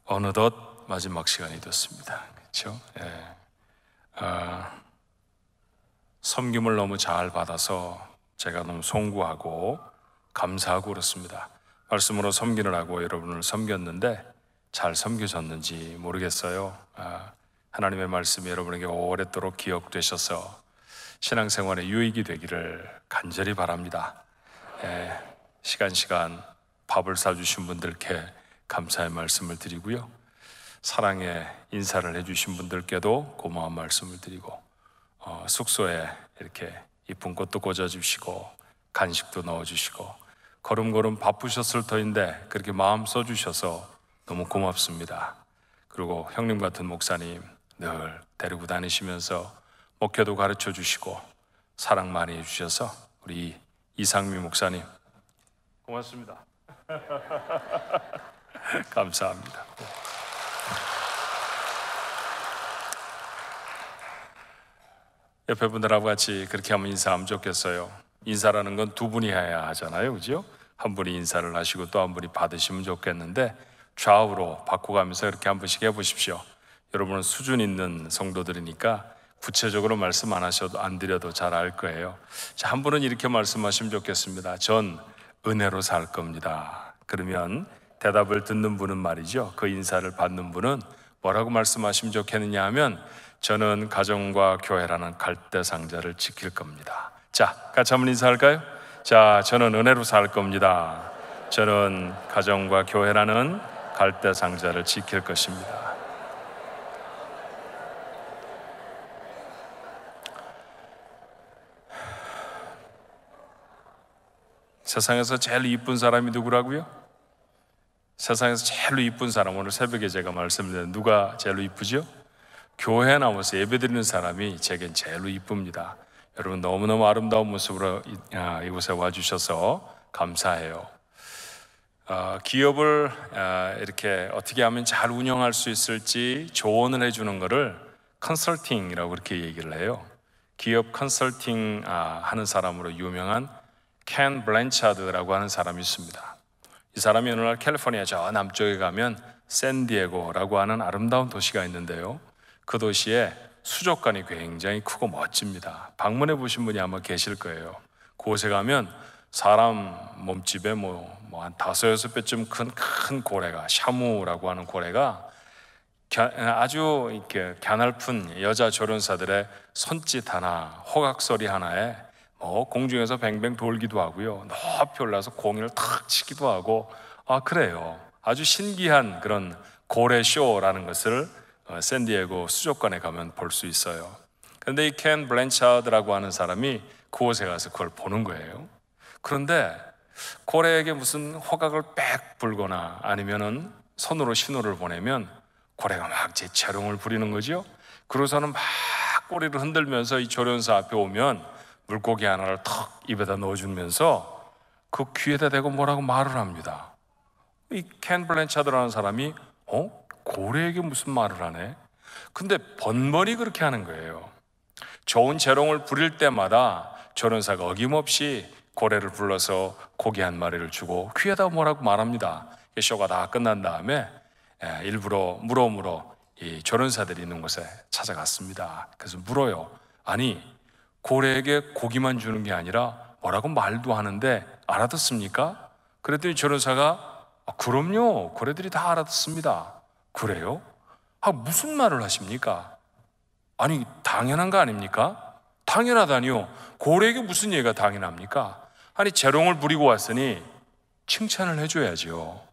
어느덧 마지막 시간이 됐습니다. 그렇죠? 예. 섬김을 너무 잘 받아서 제가 너무 송구하고 감사하고 그렇습니다. 말씀으로 섬기느라고 여러분을 섬겼는데 잘 섬겨졌는지 모르겠어요. 하나님의 말씀이 여러분에게 오랫도록 기억되셔서 신앙생활에 유익이 되기를 간절히 바랍니다. 시간 밥을 사주신 분들께 감사의 말씀을 드리고요, 사랑의 인사를 해주신 분들께도 고마운 말씀을 드리고, 숙소에 이렇게 이쁜 꽃도 꽂아주시고 간식도 넣어주시고 걸음걸음 바쁘셨을 터인데 그렇게 마음 써주셔서 너무 고맙습니다. 그리고 형님 같은 목사님 늘 데리고 다니시면서 목회도 가르쳐 주시고 사랑 많이 해주셔서 우리 이상미 목사님 고맙습니다. 감사합니다. 옆에 분들하고 같이 그렇게 한번 인사하면 좋겠어요. 인사라는 건 두 분이 해야 하잖아요, 그죠? 한 분이 인사를 하시고 또 한 분이 받으시면 좋겠는데 좌우로 바꿔가면서 이렇게 한 번씩 해보십시오. 여러분은 수준 있는 성도들이니까 구체적으로 말씀 안 드려도 잘 알 거예요. 자, 한 분은 이렇게 말씀하시면 좋겠습니다. 전 은혜로 살 겁니다. 그러면 대답을 듣는 분은 말이죠, 그 인사를 받는 분은 뭐라고 말씀하시면 좋겠느냐 하면 저는 가정과 교회라는 갈대상자를 지킬 겁니다. 자, 같이 한번 인사할까요? 자, 저는 은혜로 살 겁니다. 저는 가정과 교회라는 갈대상자를 지킬 것입니다. 세상에서 제일 이쁜 사람이 누구라고요? 세상에서 제일 이쁜 사람, 오늘 새벽에 제가 말씀드렸는데 누가 제일 이쁘죠? 교회에 나와서 예배드리는 사람이 제겐 제일 이쁩니다. 여러분 너무너무 아름다운 모습으로 이곳에 와주셔서 감사해요. 기업을 이렇게 어떻게 하면 잘 운영할 수 있을지 조언을 해주는 것을 컨설팅이라고 그렇게 얘기를 해요. 기업 컨설팅 하는 사람으로 유명한 켄 블랜차드라고 하는 사람이 있습니다. 이 사람이 어느 날 캘리포니아 저 남쪽에 가면 샌디에고라고 하는 아름다운 도시가 있는데요, 그 도시에 수족관이 굉장히 크고 멋집니다. 방문해 보신 분이 아마 계실 거예요. 그곳에 가면 사람 몸집에 한 5-6배쯤 큰 고래가, 샤무라고 하는 고래가 아주 이렇게 갸냘픈 여자 조련사들의 손짓 하나, 호각 소리 하나에 공중에서 뱅뱅 돌기도 하고요, 높이 올라서 공연을 탁 치기도 하고, 그래요. 아주 신기한 그런 고래 쇼라는 것을 샌디에고 수족관에 가면 볼 수 있어요. 그런데 이 켄 블랜차드라고 하는 사람이 그곳에 가서 그걸 보는 거예요. 그런데 고래에게 무슨 호각을 빽 불거나 아니면은 손으로 신호를 보내면 고래가 막 재채롱을 부리는 거죠. 그러고서는 막 꼬리를 흔들면서 이 조련사 앞에 오면 물고기 하나를 턱 입에다 넣어주면서 그 귀에다 대고 뭐라고 말을 합니다. 이 켄 블랜차드라는 사람이 고래에게 무슨 말을 하네? 근데 번번이 그렇게 하는 거예요. 좋은 재롱을 부릴 때마다 조련사가 어김없이 고래를 불러서 고기 한 마리를 주고 귀에다 뭐라고 말합니다. 쇼가 다 끝난 다음에 일부러 물어 이 조련사들이 있는 곳에 찾아갔습니다. 그래서 물어요. 아니, 고래에게 고기만 주는 게 아니라 뭐라고 말도 하는데 알아듣습니까? 그랬더니 조련사가 그럼요, 고래들이 다 알아듣습니다. 그래요? 무슨 말을 하십니까? 아니, 당연한 거 아닙니까? 당연하다니요. 고래에게 무슨 얘기가 당연합니까? 아니, 재롱을 부리고 왔으니 칭찬을 해줘야죠.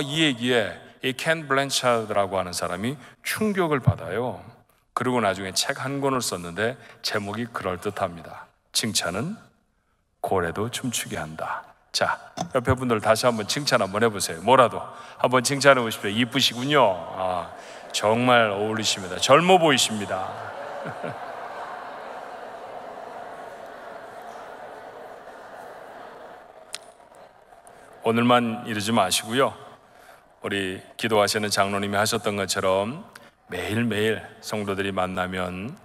이 얘기에 이 켄 블랜차드라고 하는 사람이 충격을 받아요. 그리고 나중에 책 한 권을 썼는데 제목이 그럴듯합니다. 칭찬은 고래도 춤추게 한다. 자, 옆에 분들 다시 한번 칭찬 한번 해보세요. 뭐라도 한번 칭찬해 보십시오. 이쁘시군요. 정말 어울리십니다. 젊어 보이십니다. 오늘만 이러지 마시고요, 우리 기도하시는 장로님이 하셨던 것처럼 매일매일 성도들이 만나면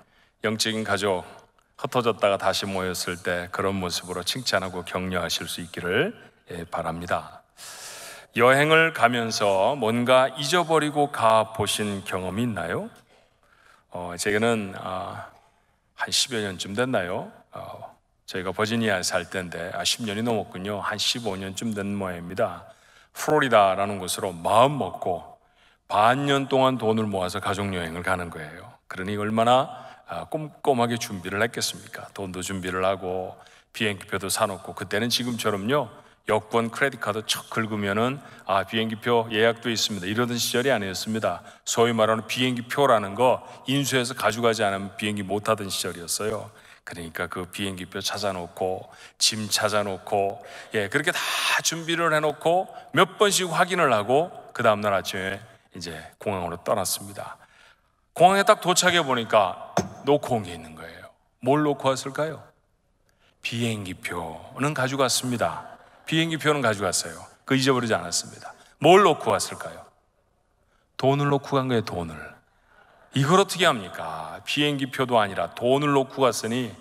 영적인 가족 흩어졌다가 다시 모였을 때 그런 모습으로 칭찬하고 격려하실 수 있기를 바랍니다. 여행을 가면서 뭔가 잊어버리고 가 보신 경험이 있나요? 제게는 한 10여 년쯤 됐나요? 저희가 버지니아에 살 때인데 10년이 넘었군요. 한 15년쯤 된 모양입니다. 플로리다라는 곳으로 마음 먹고 반년 동안 돈을 모아서 가족여행을 가는 거예요. 그러니 얼마나 꼼꼼하게 준비를 했겠습니까? 돈도 준비를 하고 비행기표도 사놓고, 그때는 지금처럼요 여권 크레딧 카드 척 긁으면은 비행기표 예약도 있습니다 이러던 시절이 아니었습니다. 소위 말하는 비행기표라는 거 인수해서 가져가지 않으면 비행기 못 타던 시절이었어요. 그러니까 그 비행기표 찾아놓고 짐 찾아놓고 그렇게 다 준비를 해놓고 몇 번씩 확인을 하고 그 다음날 아침에 이제 공항으로 떠났습니다. 공항에 딱 도착해 보니까 놓고 온 게 있는 거예요. 뭘 놓고 왔을까요? 비행기표는 가져갔습니다. 비행기표는 가져갔어요. 그거 잊어버리지 않았습니다. 뭘 놓고 왔을까요? 돈을 놓고 간 거예요. 돈을. 이걸 어떻게 합니까? 비행기표도 아니라 돈을 놓고 갔으니,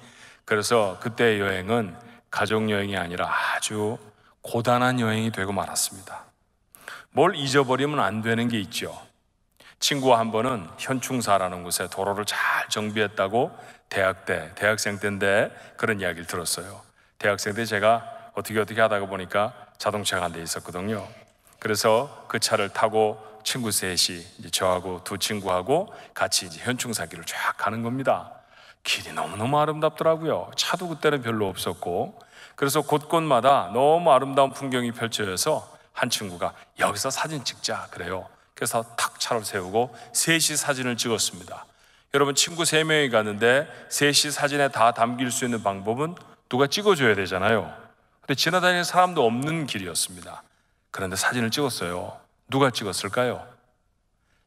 그래서 그때의 여행은 가족여행이 아니라 아주 고단한 여행이 되고 말았습니다. 뭘 잊어버리면 안 되는 게 있죠. 친구와 한 번은 현충사라는 곳에 도로를 잘 정비했다고 대학생 때인데 그런 이야기를 들었어요. 대학생 때 제가 어떻게 하다가 보니까 자동차가 한 대 있었거든요. 그래서 그 차를 타고 친구 셋이, 저하고 두 친구하고 같이 이제 현충사길을 쫙 가는 겁니다. 길이 너무너무 아름답더라고요. 차도 그때는 별로 없었고, 그래서 곳곳마다 너무 아름다운 풍경이 펼쳐져서 한 친구가 여기서 사진 찍자 그래요. 그래서 탁 차를 세우고 셋이 사진을 찍었습니다. 여러분, 친구 3명이 가는데 셋이 사진에 다 담길 수 있는 방법은 누가 찍어줘야 되잖아요. 근데 지나다니는 사람도 없는 길이었습니다. 그런데 사진을 찍었어요. 누가 찍었을까요?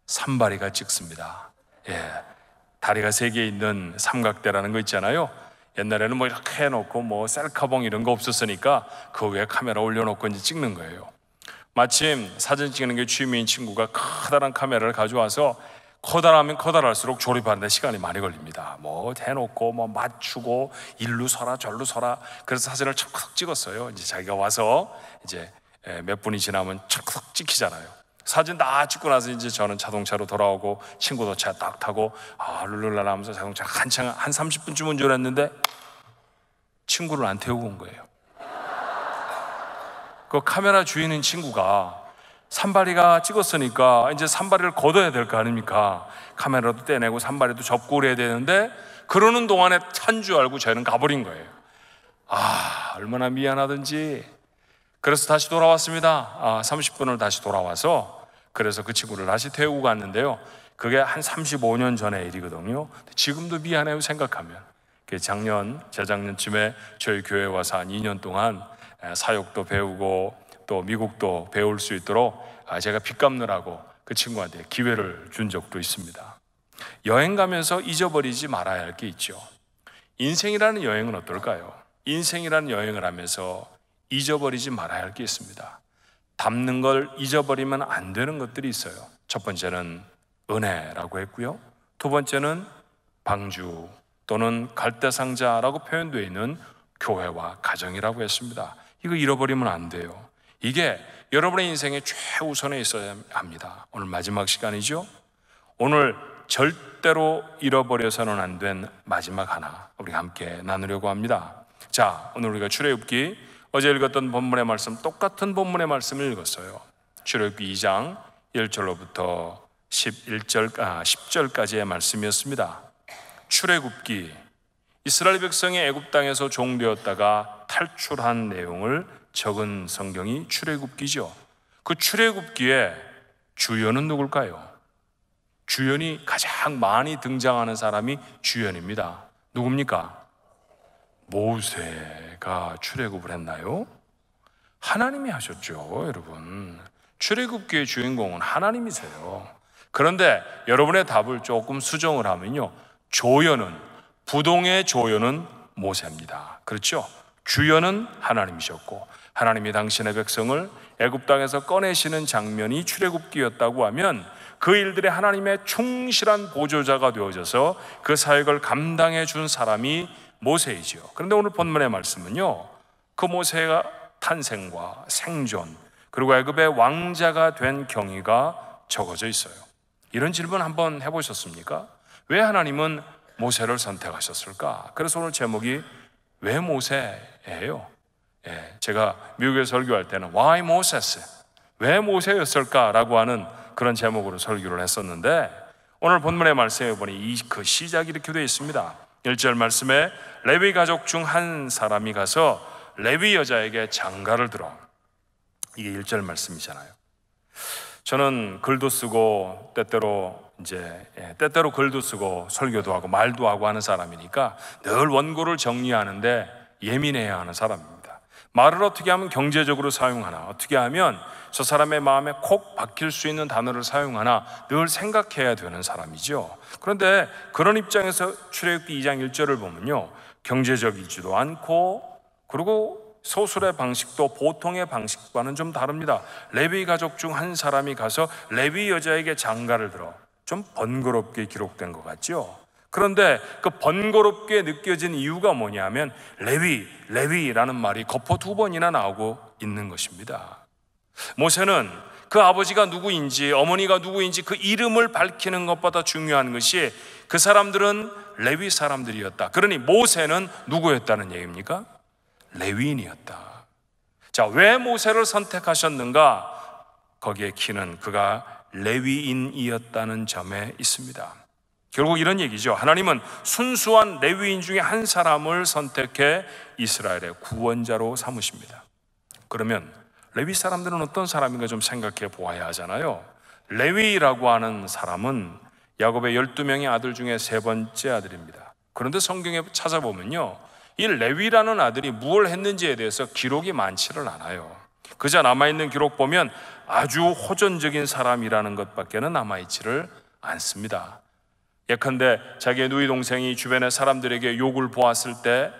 산발이가 찍습니다. 다리가 3개 있는 삼각대라는 거 있잖아요. 옛날에는 뭐 이렇게 해놓고 뭐 셀카봉 이런 거 없었으니까 그 위에 카메라 올려놓고 이제 찍는 거예요. 마침 사진 찍는 게 취미인 친구가 커다란 카메라를 가져와서, 커다라면 커다랄수록 조립하는데 시간이 많이 걸립니다. 뭐 해놓고 뭐 맞추고 일루 서라 절루 서라. 그래서 사진을 척척 찍었어요. 이제 자기가 와서 이제 몇 분이 지나면 척척 찍히잖아요. 사진 다 찍고 나서 이제 저는 자동차로 돌아오고 친구도 차 딱 타고 룰루랄라 하면서 자동차 한참 한 30분쯤 운전을 했는데 친구를 안 태우고 온 거예요. 그 카메라 주인인 친구가 산발이가 찍었으니까 이제 산발이를 걷어야 될 거 아닙니까? 카메라도 떼내고 산발이도 접고 그래야 되는데, 그러는 동안에 탄 줄 알고 저희는 가버린 거예요. 얼마나 미안하든지. 그래서 다시 돌아왔습니다. 30분을 다시 돌아와서 그래서 그 친구를 다시 태우고 갔는데요, 그게 한 35년 전의 일이거든요. 지금도 미안해요, 생각하면. 재작년쯤에 저희 교회에 와서 한 2년 동안 사역도 배우고 또 미국도 배울 수 있도록 제가 빚 갚느라고 그 친구한테 기회를 준 적도 있습니다. 여행 가면서 잊어버리지 말아야 할 게 있죠. 인생이라는 여행은 어떨까요? 인생이라는 여행을 하면서 잊어버리지 말아야 할 게 있습니다. 담는 걸 잊어버리면 안 되는 것들이 있어요. 첫 번째는 은혜라고 했고요, 두 번째는 방주 또는 갈대상자라고 표현되어 있는 교회와 가정이라고 했습니다. 이거 잃어버리면 안 돼요. 이게 여러분의 인생의 최우선에 있어야 합니다. 오늘 마지막 시간이죠. 오늘 절대로 잃어버려서는 안 된 마지막 하나 우리가 함께 나누려고 합니다. 자, 오늘 우리가 출애굽기, 어제 읽었던 본문의 말씀, 똑같은 본문의 말씀을 읽었어요. 출애굽기 2장 1절로부터 10절까지의 말씀이었습니다. 출애굽기, 이스라엘 백성이 애굽 땅에서 종되었다가 탈출한 내용을 적은 성경이 출애굽기죠. 그 출애굽기에 주연은 누굴까요? 주연이 가장 많이 등장하는 사람이 주연입니다. 누굽니까? 모세가 출애굽을 했나요? 하나님이 하셨죠, 여러분. 출애굽기의 주인공은 하나님이세요. 그런데 여러분의 답을 조금 수정을 하면요, 부동의 조연은 모세입니다. 그렇죠? 주연은 하나님이셨고, 하나님이 당신의 백성을 애굽 땅에서 꺼내시는 장면이 출애굽기였다고 하면 그 일들에 하나님의 충실한 보조자가 되어져서 그 사역을 감당해 준 사람이 모세이죠. 그런데 오늘 본문의 말씀은요, 그 모세가 탄생과 생존, 그리고 애굽의 왕자가 된 경위가 적어져 있어요. 이런 질문 한번 해보셨습니까? 왜 하나님은 모세를 선택하셨을까? 그래서 오늘 제목이 왜 모세예요? 제가 미국에 설교할 때는 Why Moses? 왜 모세였을까라고 하는 그런 제목으로 설교를 했었는데, 오늘 본문의 말씀에 보니 그 시작이 이렇게 되어 있습니다. 1절 말씀에 레위 가족 중 한 사람이 가서 레위 여자에게 장가를 들어. 이게 1절 말씀이잖아요. 저는 글도 쓰고 때때로 글도 쓰고 설교도 하고 말도 하고 하는 사람이니까 늘 원고를 정리하는데 예민해야 하는 사람입니다. 말을 어떻게 하면 경제적으로 사용하나, 어떻게 하면 저 사람의 마음에 콕 박힐 수 있는 단어를 사용하나 늘 생각해야 되는 사람이죠. 그런데 그런 입장에서 출애굽기 2장 1절을 보면요, 경제적이지도 않고, 그리고 소설의 방식도 보통의 방식과는 좀 다릅니다. 레위 가족 중 한 사람이 가서 레위 여자에게 장가를 들어. 좀 번거롭게 기록된 것 같죠? 그런데 그 번거롭게 느껴진 이유가 뭐냐면 레위라는 말이 거포 2번이나 나오고 있는 것입니다. 모세는 그 아버지가 누구인지 어머니가 누구인지 그 이름을 밝히는 것보다 중요한 것이 그 사람들은 레위 사람들이었다. 그러니 모세는 누구였다는 얘기입니까? 레위인이었다. 자, 왜 모세를 선택하셨는가? 거기에 키는 그가 레위인이었다는 점에 있습니다. 결국 이런 얘기죠. 하나님은 순수한 레위인 중에 한 사람을 선택해 이스라엘의 구원자로 삼으십니다. 그러면 레위 사람들은 어떤 사람인가 좀 생각해 보아야 하잖아요. 레위라고 하는 사람은 야곱의 12명의 아들 중에 3번째 아들입니다. 그런데 성경에 찾아보면요, 이 레위라는 아들이 무엇을 했는지에 대해서 기록이 많지를 않아요. 그저 남아있는 기록 보면 아주 호전적인 사람이라는 것밖에는 남아있지를 않습니다. 예컨대 자기의 누이 동생이 주변의 사람들에게 욕을 보았을 때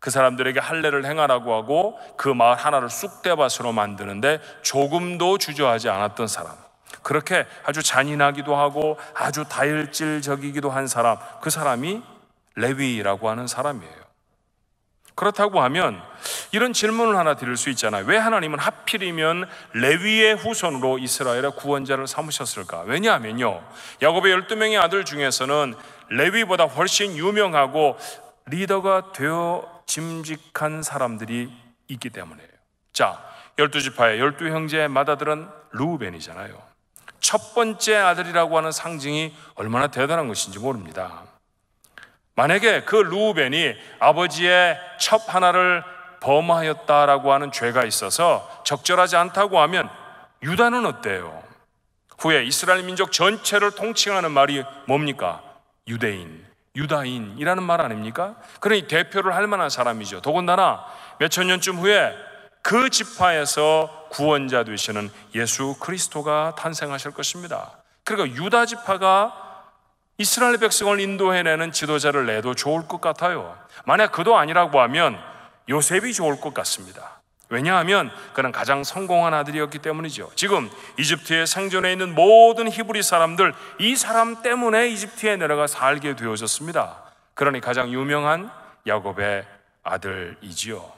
그 사람들에게 할례를 행하라고 하고 그 마을 하나를 쑥대밭으로 만드는데 조금도 주저하지 않았던 사람, 그렇게 아주 잔인하기도 하고 아주 다혈질적이기도 한 사람, 그 사람이 레위라고 하는 사람이에요. 그렇다고 하면 이런 질문을 하나 드릴 수 있잖아요. 왜 하나님은 하필이면 레위의 후손으로 이스라엘의 구원자를 삼으셨을까? 왜냐하면요, 야곱의 12명의 아들 중에서는 레위보다 훨씬 유명하고 리더가 되어 짐직한 사람들이 있기 때문이에요. 자, 12지파의 12형제의 맏아들은 르우벤이잖아요. 첫 번째 아들이라고 하는 상징이 얼마나 대단한 것인지 모릅니다. 만약에 그 르우벤이 아버지의 첩 하나를 범하였다라고 하는 죄가 있어서 적절하지 않다고 하면 유다는 어때요? 후에 이스라엘 민족 전체를 통칭하는 말이 뭡니까? 유다인이라는 말 아닙니까? 그러니 대표를 할 만한 사람이죠. 더군다나 몇천 년쯤 후에 그 지파에서 구원자 되시는 예수 그리스도가 탄생하실 것입니다. 그러니까 유다 지파가 이스라엘 백성을 인도해내는 지도자를 내도 좋을 것 같아요. 만약 그도 아니라고 하면 요셉이 좋을 것 같습니다. 왜냐하면 그는 가장 성공한 아들이었기 때문이죠. 지금 이집트에 생존해 있는 모든 히브리 사람들, 이 사람 때문에 이집트에 내려가 살게 되어졌습니다. 그러니 가장 유명한 야곱의 아들이지요.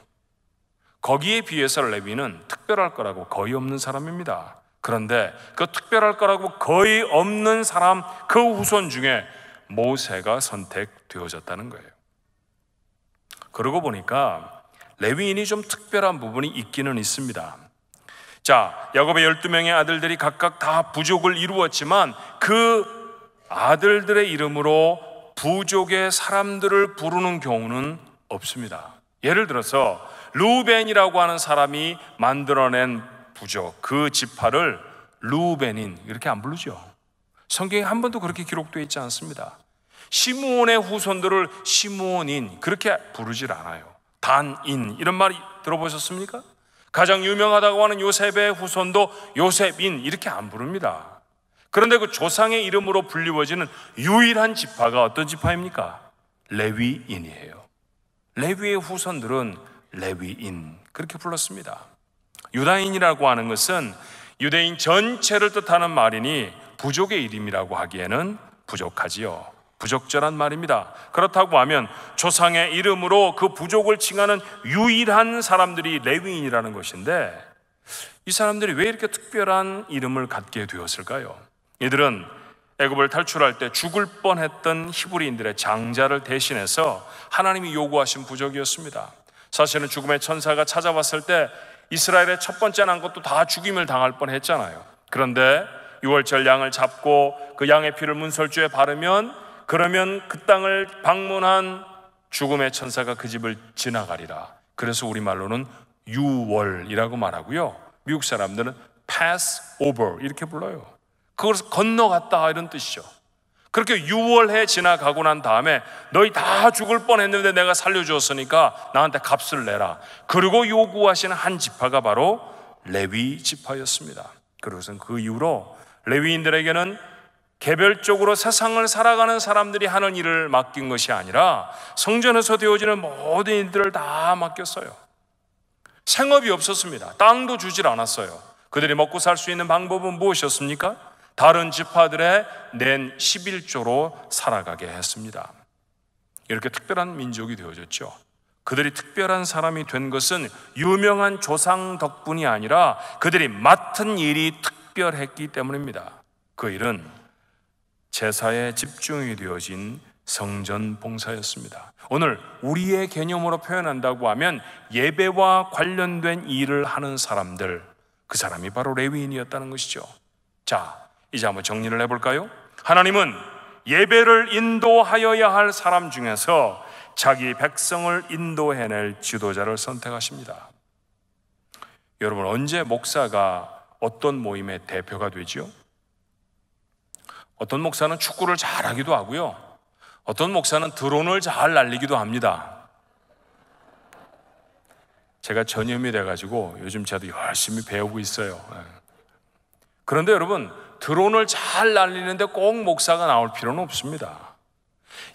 거기에 비해서 레위는 특별할 거라고 거의 없는 사람입니다. 그런데 그 특별할 거라고 거의 없는 사람, 그 후손 중에 모세가 선택되어졌다는 거예요. 그러고 보니까 레위인이 좀 특별한 부분이 있기는 있습니다. 자, 야곱의 12명의 아들들이 각각 다 부족을 이루었지만 그 아들들의 이름으로 부족의 사람들을 부르는 경우는 없습니다. 예를 들어서 르우벤이라고 하는 사람이 만들어낸 부족, 그 지파를 르우벤인 이렇게 안 부르죠. 성경에 한 번도 그렇게 기록되어 있지 않습니다. 시므온의 후손들을 시므온인 그렇게 부르질 않아요. 단인 이런 말이 들어보셨습니까? 가장 유명하다고 하는 요셉의 후손도 요셉인 이렇게 안 부릅니다. 그런데 그 조상의 이름으로 불리워지는 유일한 지파가 어떤 지파입니까? 레위인이에요. 레위의 후손들은 레위인 그렇게 불렀습니다. 유다인이라고 하는 것은 유대인 전체를 뜻하는 말이니 부족의 이름이라고 하기에는 부족하지요. 부적절한 말입니다. 그렇다고 하면 조상의 이름으로 그 부족을 칭하는 유일한 사람들이 레위인이라는 것인데, 이 사람들이 왜 이렇게 특별한 이름을 갖게 되었을까요? 이들은 애굽을 탈출할 때 죽을 뻔했던 히브리인들의 장자를 대신해서 하나님이 요구하신 부족이었습니다. 사실은 죽음의 천사가 찾아왔을 때 이스라엘의 첫 번째 난 것도 다 죽임을 당할 뻔했잖아요. 그런데 유월절 양을 잡고 그 양의 피를 문설주에 바르면 그러면 그 땅을 방문한 죽음의 천사가 그 집을 지나가리라. 그래서 우리말로는 유월이라고 말하고요, 미국 사람들은 pass over 이렇게 불러요. 그것을 건너갔다 이런 뜻이죠. 그렇게 유월해 지나가고 난 다음에 너희 다 죽을 뻔했는데 내가 살려주었으니까 나한테 값을 내라. 그리고 요구하시는 한 지파가 바로 레위 지파였습니다. 그것은 그 이후로 레위인들에게는 개별적으로 세상을 살아가는 사람들이 하는 일을 맡긴 것이 아니라 성전에서 되어지는 모든 일들을 다 맡겼어요. 생업이 없었습니다. 땅도 주질 않았어요. 그들이 먹고 살 수 있는 방법은 무엇이었습니까? 다른 지파들의 낸 11조로 살아가게 했습니다. 이렇게 특별한 민족이 되어졌죠. 그들이 특별한 사람이 된 것은 유명한 조상 덕분이 아니라 그들이 맡은 일이 특별했기 때문입니다. 그 일은 제사에 집중이 되어진 성전 봉사였습니다. 오늘 우리의 개념으로 표현한다고 하면 예배와 관련된 일을 하는 사람들, 그 사람이 바로 레위인이었다는 것이죠. 자, 이제 한번 정리를 해볼까요? 하나님은 예배를 인도하여야 할 사람 중에서 자기 백성을 인도해낼 지도자를 선택하십니다. 여러분, 언제 목사가 어떤 모임의 대표가 되죠? 어떤 목사는 축구를 잘하기도 하고요, 어떤 목사는 드론을 잘 날리기도 합니다. 제가 전염이 돼가지고 요즘 저도 열심히 배우고 있어요. 그런데 여러분, 드론을 잘 날리는데 꼭 목사가 나올 필요는 없습니다.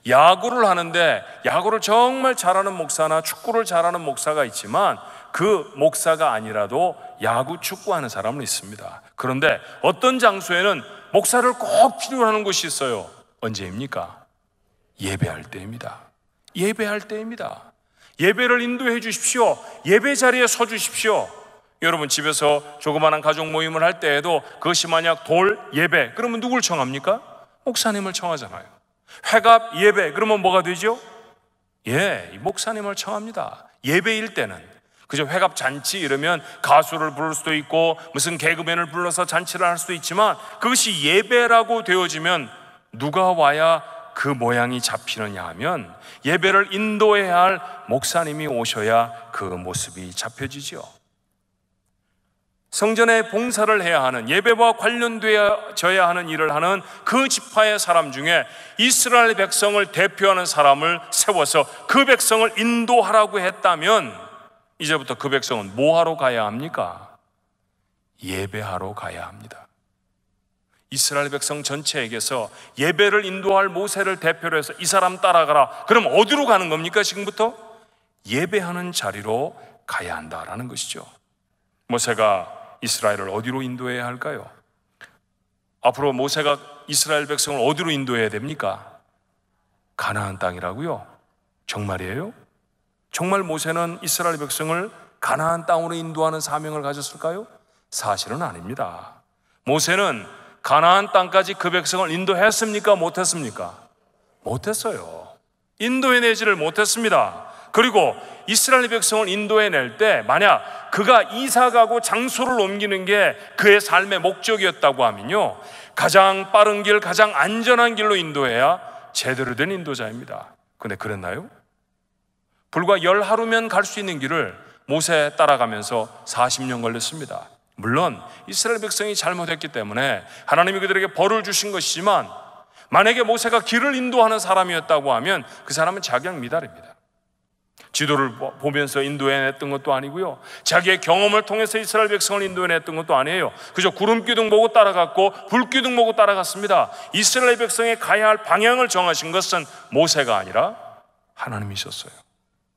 야구를 하는데 야구를 정말 잘하는 목사나 축구를 잘하는 목사가 있지만 그 목사가 아니라도 야구, 축구하는 사람은 있습니다. 그런데 어떤 장소에는 목사를 꼭 필요로 하는 곳이 있어요. 언제입니까? 예배할 때입니다. 예배할 때입니다. 예배를 인도해 주십시오. 예배 자리에 서 주십시오. 여러분, 집에서 조그마한 가족 모임을 할 때에도 그것이 만약 돌 예배, 그러면 누굴 청합니까? 목사님을 청하잖아요. 회갑 예배, 그러면 뭐가 되죠? 목사님을 청합니다. 예배일 때는. 그저 회갑 잔치 이러면 가수를 부를 수도 있고 무슨 개그맨을 불러서 잔치를 할 수도 있지만 그것이 예배라고 되어지면 누가 와야 그 모양이 잡히느냐 하면 예배를 인도해야 할 목사님이 오셔야 그 모습이 잡혀지죠. 성전에 봉사를 해야 하는, 예배와 관련되어져야 하는 일을 하는 그 지파의 사람 중에 이스라엘 백성을 대표하는 사람을 세워서 그 백성을 인도하라고 했다면 이제부터 그 백성은 뭐 하러 가야 합니까? 예배하러 가야 합니다. 이스라엘 백성 전체에게서 예배를 인도할 모세를 대표로 해서 이 사람 따라가라. 그럼 어디로 가는 겁니까? 지금부터 예배하는 자리로 가야 한다라는 것이죠. 모세가 이스라엘을 어디로 인도해야 할까요? 앞으로 모세가 이스라엘 백성을 어디로 인도해야 됩니까? 가나안 땅이라고요? 정말이에요? 정말 모세는 이스라엘 백성을 가나안 땅으로 인도하는 사명을 가졌을까요? 사실은 아닙니다. 모세는 가나안 땅까지 그 백성을 인도했습니까? 못했습니까? 못했어요. 인도해내지를 못했습니다. 그리고 이스라엘 백성을 인도해낼 때 만약 그가 이사가고 장소를 옮기는 게 그의 삶의 목적이었다고 하면요, 가장 빠른 길, 가장 안전한 길로 인도해야 제대로 된 인도자입니다. 근데 그랬나요? 불과 10하루면 갈 수 있는 길을 모세 따라가면서 40년 걸렸습니다. 물론 이스라엘 백성이 잘못했기 때문에 하나님이 그들에게 벌을 주신 것이지만 만약에 모세가 길을 인도하는 사람이었다고 하면 그 사람은 자격미달입니다. 지도를 보면서 인도해냈던 것도 아니고요, 자기의 경험을 통해서 이스라엘 백성을 인도해냈던 것도 아니에요. 그저 구름기둥 보고 따라갔고 불기둥 보고 따라갔습니다. 이스라엘 백성이 가야 할 방향을 정하신 것은 모세가 아니라 하나님이셨어요.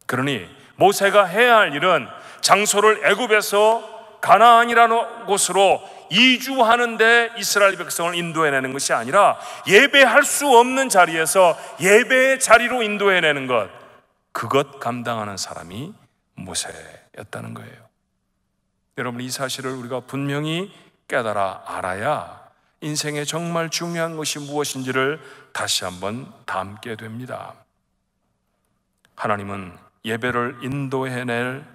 그러니 모세가 해야 할 일은 장소를 애굽에서 가나안이라는 곳으로 이주하는데 이스라엘 백성을 인도해내는 것이 아니라 예배할 수 없는 자리에서 예배의 자리로 인도해내는 것, 그것 감당하는 사람이 모세였다는 거예요. 여러분, 이 사실을 우리가 분명히 깨달아 알아야 인생에 정말 중요한 것이 무엇인지를 다시 한번 담게 됩니다. 하나님은 예배를 인도해낼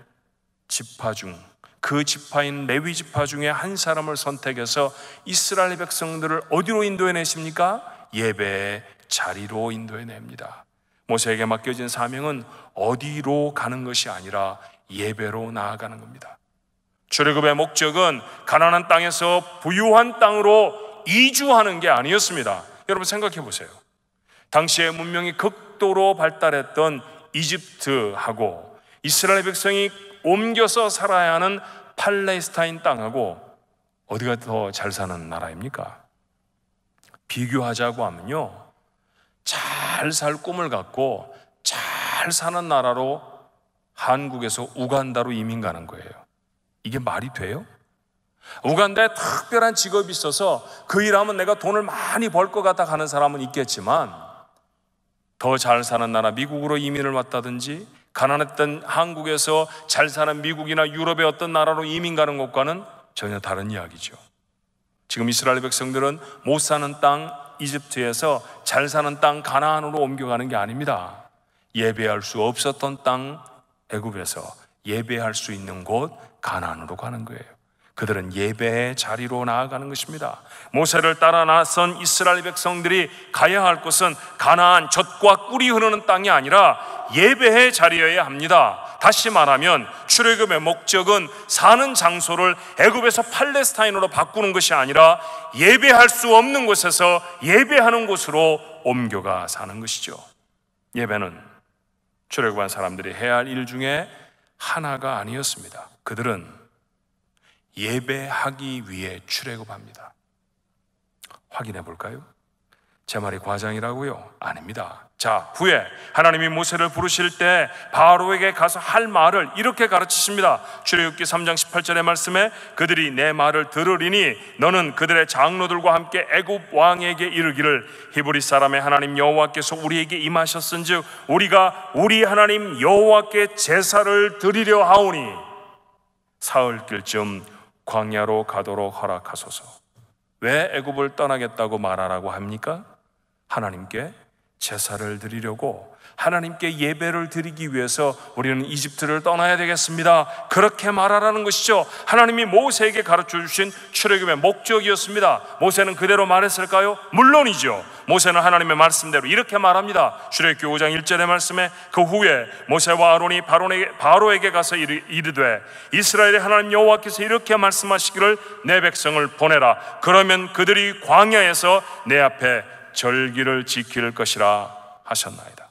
지파 중, 그 지파인 레위 지파 중에 한 사람을 선택해서 이스라엘 백성들을 어디로 인도해내십니까? 예배의 자리로 인도해냅니다. 모세에게 맡겨진 사명은 어디로 가는 것이 아니라 예배로 나아가는 겁니다. 출애굽의 목적은 가나안 땅에서 부유한 땅으로 이주하는 게 아니었습니다. 여러분 생각해 보세요. 당시의 문명이 극도로 발달했던 이집트하고 이스라엘 백성이 옮겨서 살아야 하는 팔레스타인 땅하고 어디가 더 잘 사는 나라입니까? 비교하자고 하면요, 잘 살 꿈을 갖고 잘 사는 나라로 한국에서 우간다로 이민 가는 거예요. 이게 말이 돼요? 우간다에 특별한 직업이 있어서 그 일하면 내가 돈을 많이 벌 것 같다 하는 사람은 있겠지만, 더 잘 사는 나라 미국으로 이민을 왔다든지 가난했던 한국에서 잘 사는 미국이나 유럽의 어떤 나라로 이민 가는 것과는 전혀 다른 이야기죠. 지금 이스라엘 백성들은 못 사는 땅 이집트에서 잘 사는 땅 가나안으로 옮겨가는 게 아닙니다. 예배할 수 없었던 땅 애굽에서 예배할 수 있는 곳 가나안으로 가는 거예요. 그들은 예배의 자리로 나아가는 것입니다. 모세를 따라 나선 이스라엘 백성들이 가야 할 곳은 가나안 젖과 꿀이 흐르는 땅이 아니라 예배의 자리여야 합니다. 다시 말하면 출애굽의 목적은 사는 장소를 애굽에서 팔레스타인으로 바꾸는 것이 아니라 예배할 수 없는 곳에서 예배하는 곳으로 옮겨가 사는 것이죠. 예배는 출애굽한 사람들이 해야 할 일 중에 하나가 아니었습니다. 그들은 예배하기 위해 출애굽합니다. 확인해 볼까요? 제 말이 과장이라고요? 아닙니다. 자, 후에 하나님이 모세를 부르실 때 바로에게 가서 할 말을 이렇게 가르치십니다. 출애굽기 3장 18절의 말씀에 그들이 내 말을 들으리니 너는 그들의 장로들과 함께 애굽 왕에게 이르기를 히브리 사람의 하나님 여호와께서 우리에게 임하셨은즉 우리가 우리 하나님 여호와께 제사를 드리려 하오니 사흘길쯤 광야로 가도록 허락하소서. 왜 애굽을 떠나겠다고 말하라고 합니까? 하나님께 제사를 드리려고, 하나님께 예배를 드리기 위해서 우리는 이집트를 떠나야 되겠습니다. 그렇게 말하라는 것이죠. 하나님이 모세에게 가르쳐 주신 출애굽의 목적이었습니다. 모세는 그대로 말했을까요? 물론이죠. 모세는 하나님의 말씀대로 이렇게 말합니다. 출애굽기 5장 1절의 말씀에 그 후에 모세와 아론이 바로에게 가서 이르되 이스라엘의 하나님 여호와께서 이렇게 말씀하시기를 내 백성을 보내라. 그러면 그들이 광야에서 내 앞에 절기를 지킬 것이라 하셨나이다.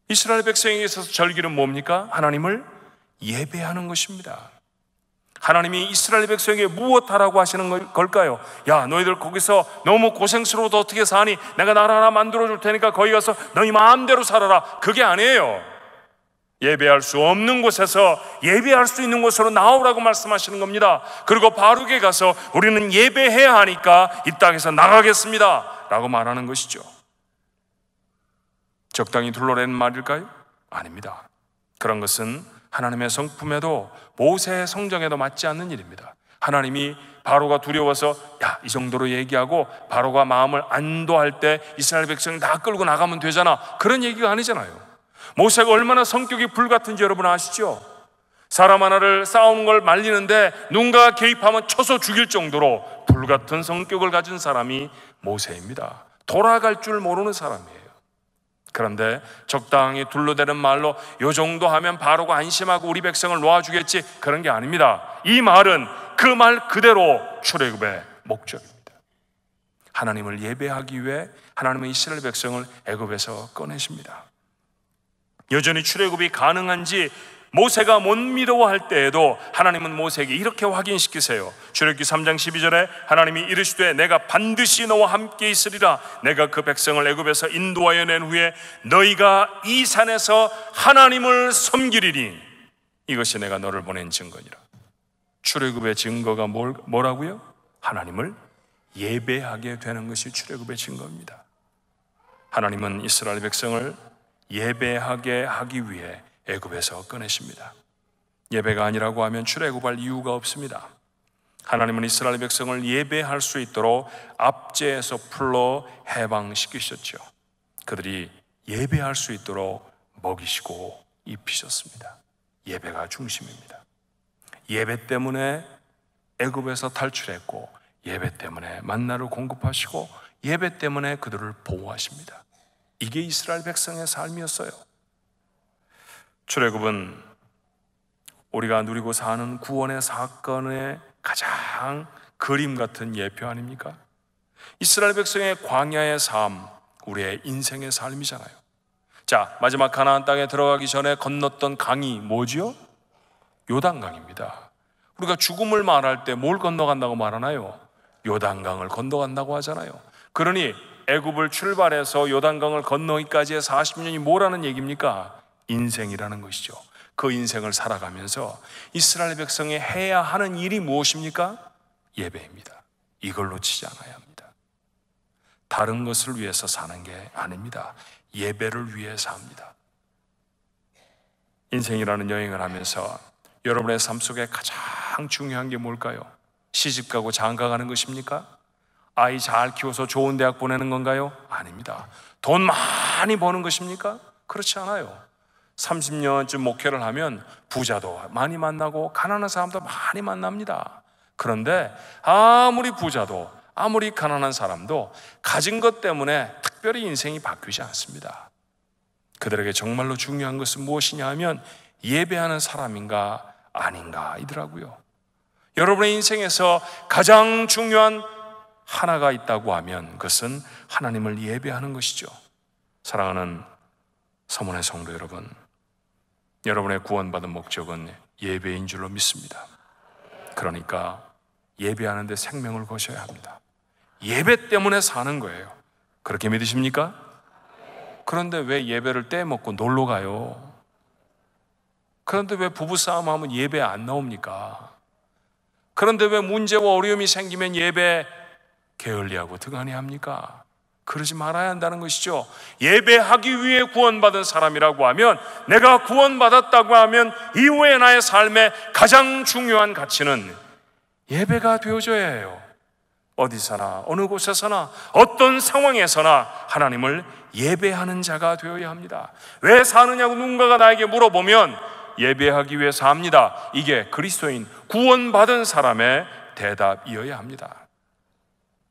이스라엘 백성에게 있어서 절기는 뭡니까? 하나님을 예배하는 것입니다. 하나님이 이스라엘 백성에게 무엇하라고 하시는 걸까요? 야, 너희들 거기서 너무 고생스러워도 어떻게 사니? 내가 나라 하나 만들어 줄 테니까 거기 가서 너희 마음대로 살아라. 그게 아니에요. 예배할 수 없는 곳에서 예배할 수 있는 곳으로 나오라고 말씀하시는 겁니다. 그리고 바룩에 가서 우리는 예배해야 하니까 이 땅에서 나가겠습니다 라고 말하는 것이죠. 적당히 둘러낸 말일까요? 아닙니다. 그런 것은 하나님의 성품에도 모세의 성정에도 맞지 않는 일입니다. 하나님이 바로가 두려워서 야, 이 정도로 얘기하고 바로가 마음을 안도할 때 이스라엘 백성을 다 끌고 나가면 되잖아, 그런 얘기가 아니잖아요. 모세가 얼마나 성격이 불같은지 여러분 아시죠? 사람 하나를 싸우는 걸 말리는데 누군가 개입하면 쳐서 죽일 정도로 불같은 성격을 가진 사람이 모세입니다. 돌아갈 줄 모르는 사람이에요. 그런데 적당히 둘러대는 말로 요 정도 하면 바로가 안심하고 우리 백성을 놓아주겠지, 그런 게 아닙니다. 이 말은 그 말 그대로 출애굽의 목적입니다. 하나님을 예배하기 위해 하나님은 이스라엘 백성을 애굽에서 꺼내십니다. 여전히 출애굽이 가능한지 모세가 못 믿어할 때에도 하나님은 모세에게 이렇게 확인시키세요. 출애굽기 3장 12절에 하나님이 이르시되 내가 반드시 너와 함께 있으리라. 내가 그 백성을 애굽에서 인도하여 낸 후에 너희가 이 산에서 하나님을 섬기리니 이것이 내가 너를 보낸 증거니라. 출애굽의 증거가 뭐라고요? 하나님을 예배하게 되는 것이 출애굽의 증거입니다. 하나님은 이스라엘 백성을 예배하게 하기 위해 애굽에서 꺼내십니다. 예배가 아니라고 하면 출애굽할 이유가 없습니다. 하나님은 이스라엘 백성을 예배할 수 있도록 압제에서 풀러 해방시키셨죠. 그들이 예배할 수 있도록 먹이시고 입히셨습니다. 예배가 중심입니다. 예배 때문에 애굽에서 탈출했고, 예배 때문에 만나를 공급하시고, 예배 때문에 그들을 보호하십니다. 이게 이스라엘 백성의 삶이었어요. 출애굽은 우리가 누리고 사는 구원의 사건의 가장 그림 같은 예표 아닙니까? 이스라엘 백성의 광야의 삶, 우리의 인생의 삶이잖아요. 자, 마지막 가나안 땅에 들어가기 전에 건넜던 강이 뭐지요? 요단강입니다. 우리가 죽음을 말할 때 뭘 건너간다고 말하나요? 요단강을 건너간다고 하잖아요. 그러니 애굽을 출발해서 요단강을 건너기까지의 40년이 뭐라는 얘기입니까? 인생이라는 것이죠. 그 인생을 살아가면서 이스라엘 백성이 해야 하는 일이 무엇입니까? 예배입니다. 이걸 놓치지 않아야 합니다. 다른 것을 위해서 사는 게 아닙니다. 예배를 위해 삽니다. 인생이라는 여행을 하면서 여러분의 삶 속에 가장 중요한 게 뭘까요? 시집가고 장가가는 것입니까? 아이 잘 키워서 좋은 대학 보내는 건가요? 아닙니다. 돈 많이 버는 것입니까? 그렇지 않아요. 30년쯤 목회를 하면 부자도 많이 만나고 가난한 사람도 많이 만납니다. 그런데 아무리 부자도 아무리 가난한 사람도 가진 것 때문에 특별히 인생이 바뀌지 않습니다. 그들에게 정말로 중요한 것은 무엇이냐 하면 예배하는 사람인가 아닌가 이더라고요. 여러분의 인생에서 가장 중요한 하나가 있다고 하면 그것은 하나님을 예배하는 것이죠. 사랑하는 서문의 성도 여러분, 여러분의 구원받은 목적은 예배인 줄로 믿습니다. 그러니까 예배하는 데 생명을 거셔야 합니다. 예배 때문에 사는 거예요. 그렇게 믿으십니까? 그런데 왜 예배를 떼먹고 놀러 가요? 그런데 왜 부부싸움 하면 예배 안 나옵니까? 그런데 왜 문제와 어려움이 생기면 예배 게을리하고 등한히 합니까? 그러지 말아야 한다는 것이죠. 예배하기 위해 구원받은 사람이라고 하면, 내가 구원받았다고 하면 이후의 나의 삶의 가장 중요한 가치는 예배가 되어져야 해요. 어디서나 어느 곳에서나 어떤 상황에서나 하나님을 예배하는 자가 되어야 합니다. 왜 사느냐고 누군가가 나에게 물어보면 예배하기 위해 삽니다. 이게 그리스도인 구원받은 사람의 대답이어야 합니다.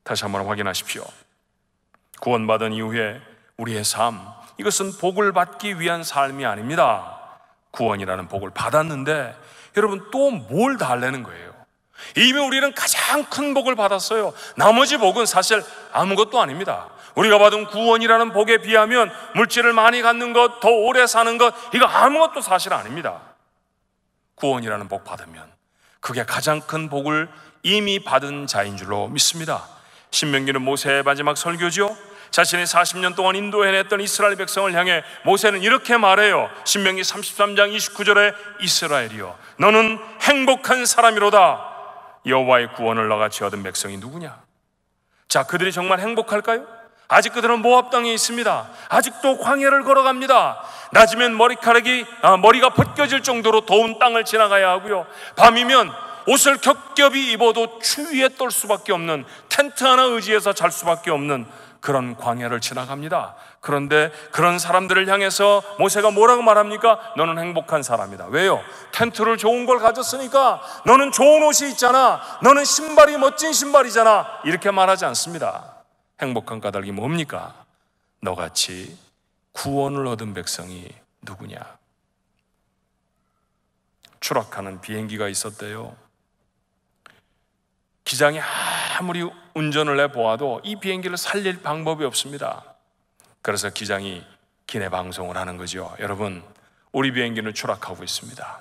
다시 한번 확인하십시오. 구원받은 이후에 우리의 삶, 이것은 복을 받기 위한 삶이 아닙니다. 구원이라는 복을 받았는데 여러분 또 뭘 달래는 거예요? 이미 우리는 가장 큰 복을 받았어요. 나머지 복은 사실 아무것도 아닙니다. 우리가 받은 구원이라는 복에 비하면 물질을 많이 갖는 것, 더 오래 사는 것, 이거 아무것도 사실 아닙니다. 구원이라는 복 받으면 그게 가장 큰 복을 이미 받은 자인 줄로 믿습니다. 신명기는 모세의 마지막 설교죠. 자신이 40년 동안 인도해냈던 이스라엘 백성을 향해 모세는 이렇게 말해요. 신명기 33장 29절에 이스라엘이여, 너는 행복한 사람이로다. 여호와의 구원을 너같이 얻은 백성이 누구냐? 자, 그들이 정말 행복할까요? 아직 그들은 모압 땅에 있습니다. 아직도 광야를 걸어갑니다. 낮이면 머리가 벗겨질 정도로 더운 땅을 지나가야 하고요. 밤이면 옷을 겹겹이 입어도 추위에 떨 수밖에 없는, 텐트 하나 의지해서 잘 수밖에 없는 그런 광야를 지나갑니다. 그런데 그런 사람들을 향해서 모세가 뭐라고 말합니까? 너는 행복한 사람이다. 왜요? 텐트를 좋은 걸 가졌으니까. 너는 좋은 옷이 있잖아. 너는 신발이 멋진 신발이잖아. 이렇게 말하지 않습니다. 행복한 까닭이 뭡니까? 너같이 구원을 얻은 백성이 누구냐? 추락하는 비행기가 있었대요. 기장이 아무리 운전을 해보아도 이 비행기를 살릴 방법이 없습니다. 그래서 기장이 기내 방송을 하는 거죠. 여러분, 우리 비행기는 추락하고 있습니다.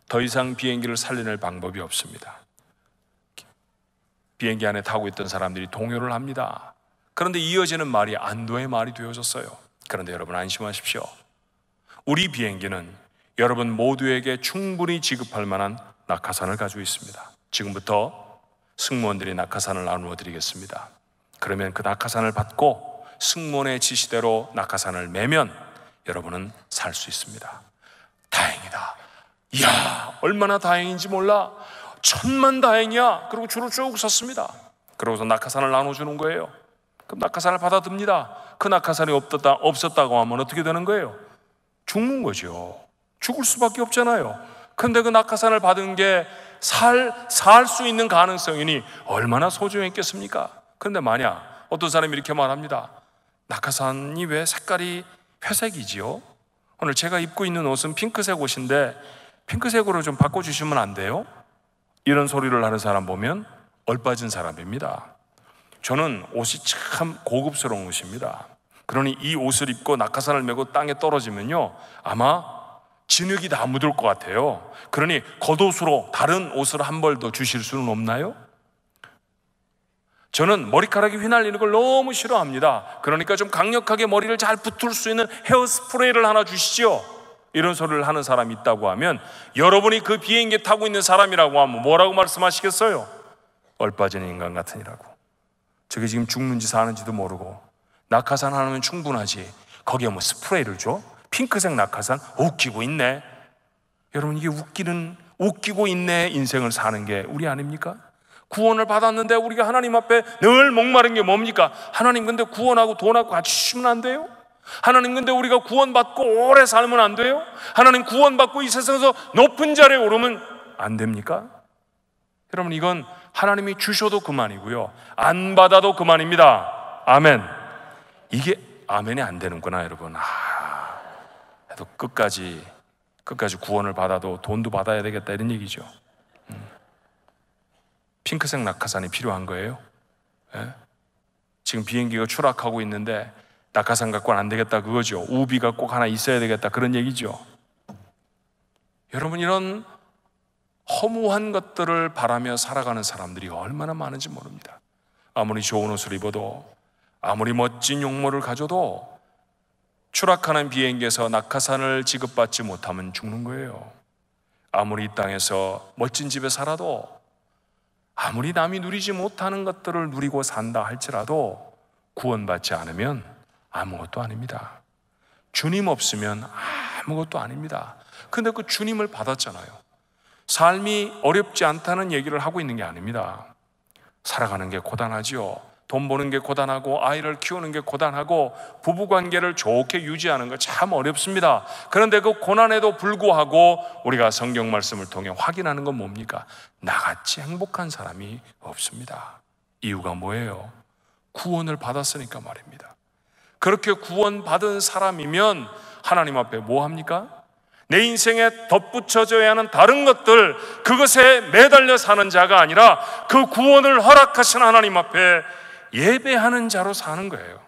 더 이상 비행기를 살려낼 방법이 없습니다. 비행기 안에 타고 있던 사람들이 동요를 합니다. 그런데 이어지는 말이 안도의 말이 되어졌어요. 그런데 여러분 안심하십시오. 우리 비행기는 여러분 모두에게 충분히 지급할 만한 낙하산을 가지고 있습니다. 지금부터 승무원들이 낙하산을 나누어 드리겠습니다. 그러면 그 낙하산을 받고 승무원의 지시대로 낙하산을 매면 여러분은 살 수 있습니다. 다행이다. 이야, 얼마나 다행인지 몰라. 천만다행이야. 그리고 줄을 쭉 섰습니다. 그러고서 낙하산을 나눠주는 거예요. 그럼 낙하산을 받아듭니다. 그 낙하산이 없었다고 하면 어떻게 되는 거예요? 죽는 거죠. 죽을 수밖에 없잖아요. 근데 그 낙하산을 받은 게 살 수 있는 가능성이니 얼마나 소중했겠습니까? 그런데 만약 어떤 사람이 이렇게 말합니다. 낙하산이 왜 색깔이 회색이지요? 오늘 제가 입고 있는 옷은 핑크색 옷인데 핑크색으로 좀 바꿔주시면 안 돼요? 이런 소리를 하는 사람 보면 얼빠진 사람입니다. 저는 옷이 참 고급스러운 옷입니다. 그러니 이 옷을 입고 낙하산을 메고 땅에 떨어지면요, 아마 진흙이 다 묻을 것 같아요. 그러니 겉옷으로 다른 옷을 한 벌 더 주실 수는 없나요? 저는 머리카락이 휘날리는 걸 너무 싫어합니다. 그러니까 좀 강력하게 머리를 잘 붙을 수 있는 헤어스프레이를 하나 주시죠. 이런 소리를 하는 사람이 있다고 하면, 여러분이 그 비행기에 타고 있는 사람이라고 하면 뭐라고 말씀하시겠어요? 얼빠진 인간 같으니라고. 저게 지금 죽는지 사는지도 모르고 낙하산 하나면 충분하지 거기에 뭐 스프레이를 줘? 핑크색 낙하산? 웃기고 있네. 여러분, 이게 웃기고 있네 인생을 사는 게 우리 아닙니까? 구원을 받았는데 우리가 하나님 앞에 늘 목마른 게 뭡니까? 하나님, 근데 구원하고 돈하고 같이 주시면 안 돼요? 하나님, 근데 우리가 구원받고 오래 살면 안 돼요? 하나님, 구원받고 이 세상에서 높은 자리에 오르면 안 됩니까? 여러분, 이건 하나님이 주셔도 그만이고요, 안 받아도 그만입니다. 아멘. 이게 아멘이 안 되는구나, 여러분. 해도 끝까지 구원을 받아도 돈도 받아야 되겠다, 이런 얘기죠. 핑크색 낙하산이 필요한 거예요? 예? 지금 비행기가 추락하고 있는데 낙하산 갖고는 안 되겠다, 그거죠. 우비가 꼭 하나 있어야 되겠다, 그런 얘기죠. 여러분, 이런 허무한 것들을 바라며 살아가는 사람들이 얼마나 많은지 모릅니다. 아무리 좋은 옷을 입어도, 아무리 멋진 용모를 가져도 추락하는 비행기에서 낙하산을 지급받지 못하면 죽는 거예요. 아무리 이 땅에서 멋진 집에 살아도, 아무리 남이 누리지 못하는 것들을 누리고 산다 할지라도 구원받지 않으면 아무것도 아닙니다. 주님 없으면 아무것도 아닙니다. 근데 그 주님을 받았잖아요. 삶이 어렵지 않다는 얘기를 하고 있는 게 아닙니다. 살아가는 게 고단하지요. 돈 버는 게 고단하고, 아이를 키우는 게 고단하고, 부부관계를 좋게 유지하는 거 참 어렵습니다. 그런데 그 고난에도 불구하고 우리가 성경 말씀을 통해 확인하는 건 뭡니까? 나같이 행복한 사람이 없습니다. 이유가 뭐예요? 구원을 받았으니까 말입니다. 그렇게 구원받은 사람이면 하나님 앞에 뭐 합니까? 내 인생에 덧붙여져야 하는 다른 것들, 그것에 매달려 사는 자가 아니라 그 구원을 허락하신 하나님 앞에 예배하는 자로 사는 거예요.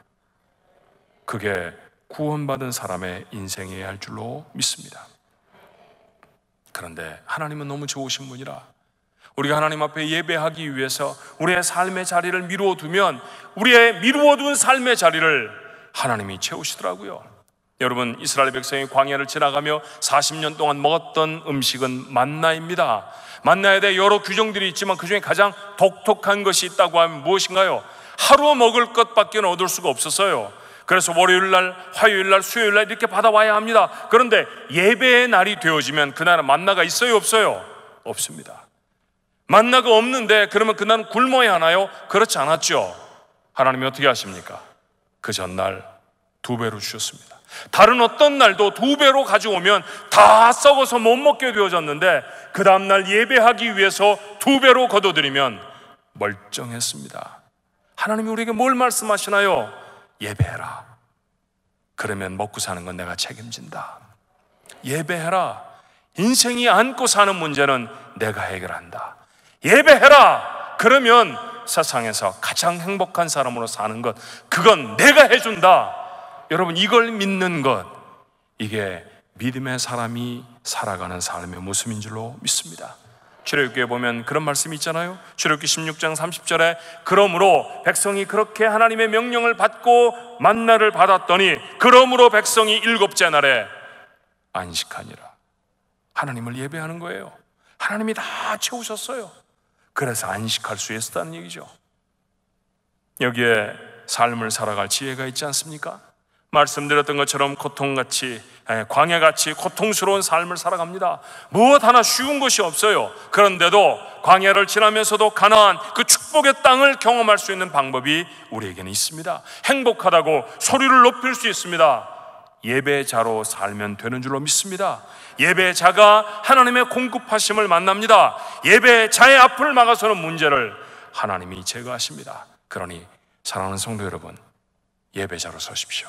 그게 구원받은 사람의 인생이어야 할 줄로 믿습니다. 그런데 하나님은 너무 좋으신 분이라 우리가 하나님 앞에 예배하기 위해서 우리의 삶의 자리를 미루어 두면 우리의 미루어 둔 삶의 자리를 하나님이 채우시더라고요. 여러분, 이스라엘 백성이 광야를 지나가며 40년 동안 먹었던 음식은 만나입니다. 만나에 대해 여러 규정들이 있지만 그 중에 가장 독특한 것이 있다고 하면 무엇인가요? 하루 먹을 것밖에 얻을 수가 없었어요. 그래서 월요일날, 화요일날, 수요일날 이렇게 받아와야 합니다. 그런데 예배의 날이 되어지면 그날은 만나가 있어요, 없어요? 없습니다. 만나가 없는데 그러면 그날은 굶어야 하나요? 그렇지 않았죠. 하나님이 어떻게 하십니까? 그 전날 2배로 주셨습니다. 다른 어떤 날도 2배로 가져오면 다 썩어서 못 먹게 되어졌는데 그 다음날 예배하기 위해서 2배로 거둬들이면 멀쩡했습니다. 하나님이 우리에게 뭘 말씀하시나요? 예배해라. 그러면 먹고 사는 건 내가 책임진다. 예배해라. 인생이 안고 사는 문제는 내가 해결한다. 예배해라. 그러면 세상에서 가장 행복한 사람으로 사는 것, 그건 내가 해준다. 여러분, 이걸 믿는 것, 이게 믿음의 사람이 살아가는 삶의 모습인 줄로 믿습니다. 출애굽기에 보면 그런 말씀이 있잖아요. 출애굽기 16장 30절에 그러므로 백성이 그렇게 하나님의 명령을 받고 만나를 받았더니 그러므로 백성이 7째 날에 안식하니라. 하나님을 예배하는 거예요. 하나님이 다 채우셨어요. 그래서 안식할 수 있었다는 얘기죠. 여기에 삶을 살아갈 지혜가 있지 않습니까? 말씀드렸던 것처럼 광야같이 고통스러운 삶을 살아갑니다. 무엇 하나 쉬운 것이 없어요. 그런데도 광야를 지나면서도 가나안 그 축복의 땅을 경험할 수 있는 방법이 우리에게는 있습니다. 행복하다고 소리를 높일 수 있습니다. 예배자로 살면 되는 줄로 믿습니다. 예배자가 하나님의 공급하심을 만납니다. 예배자의 앞을 막아서는 문제를 하나님이 제거하십니다. 그러니 사랑하는 성도 여러분, 예배자로 서십시오.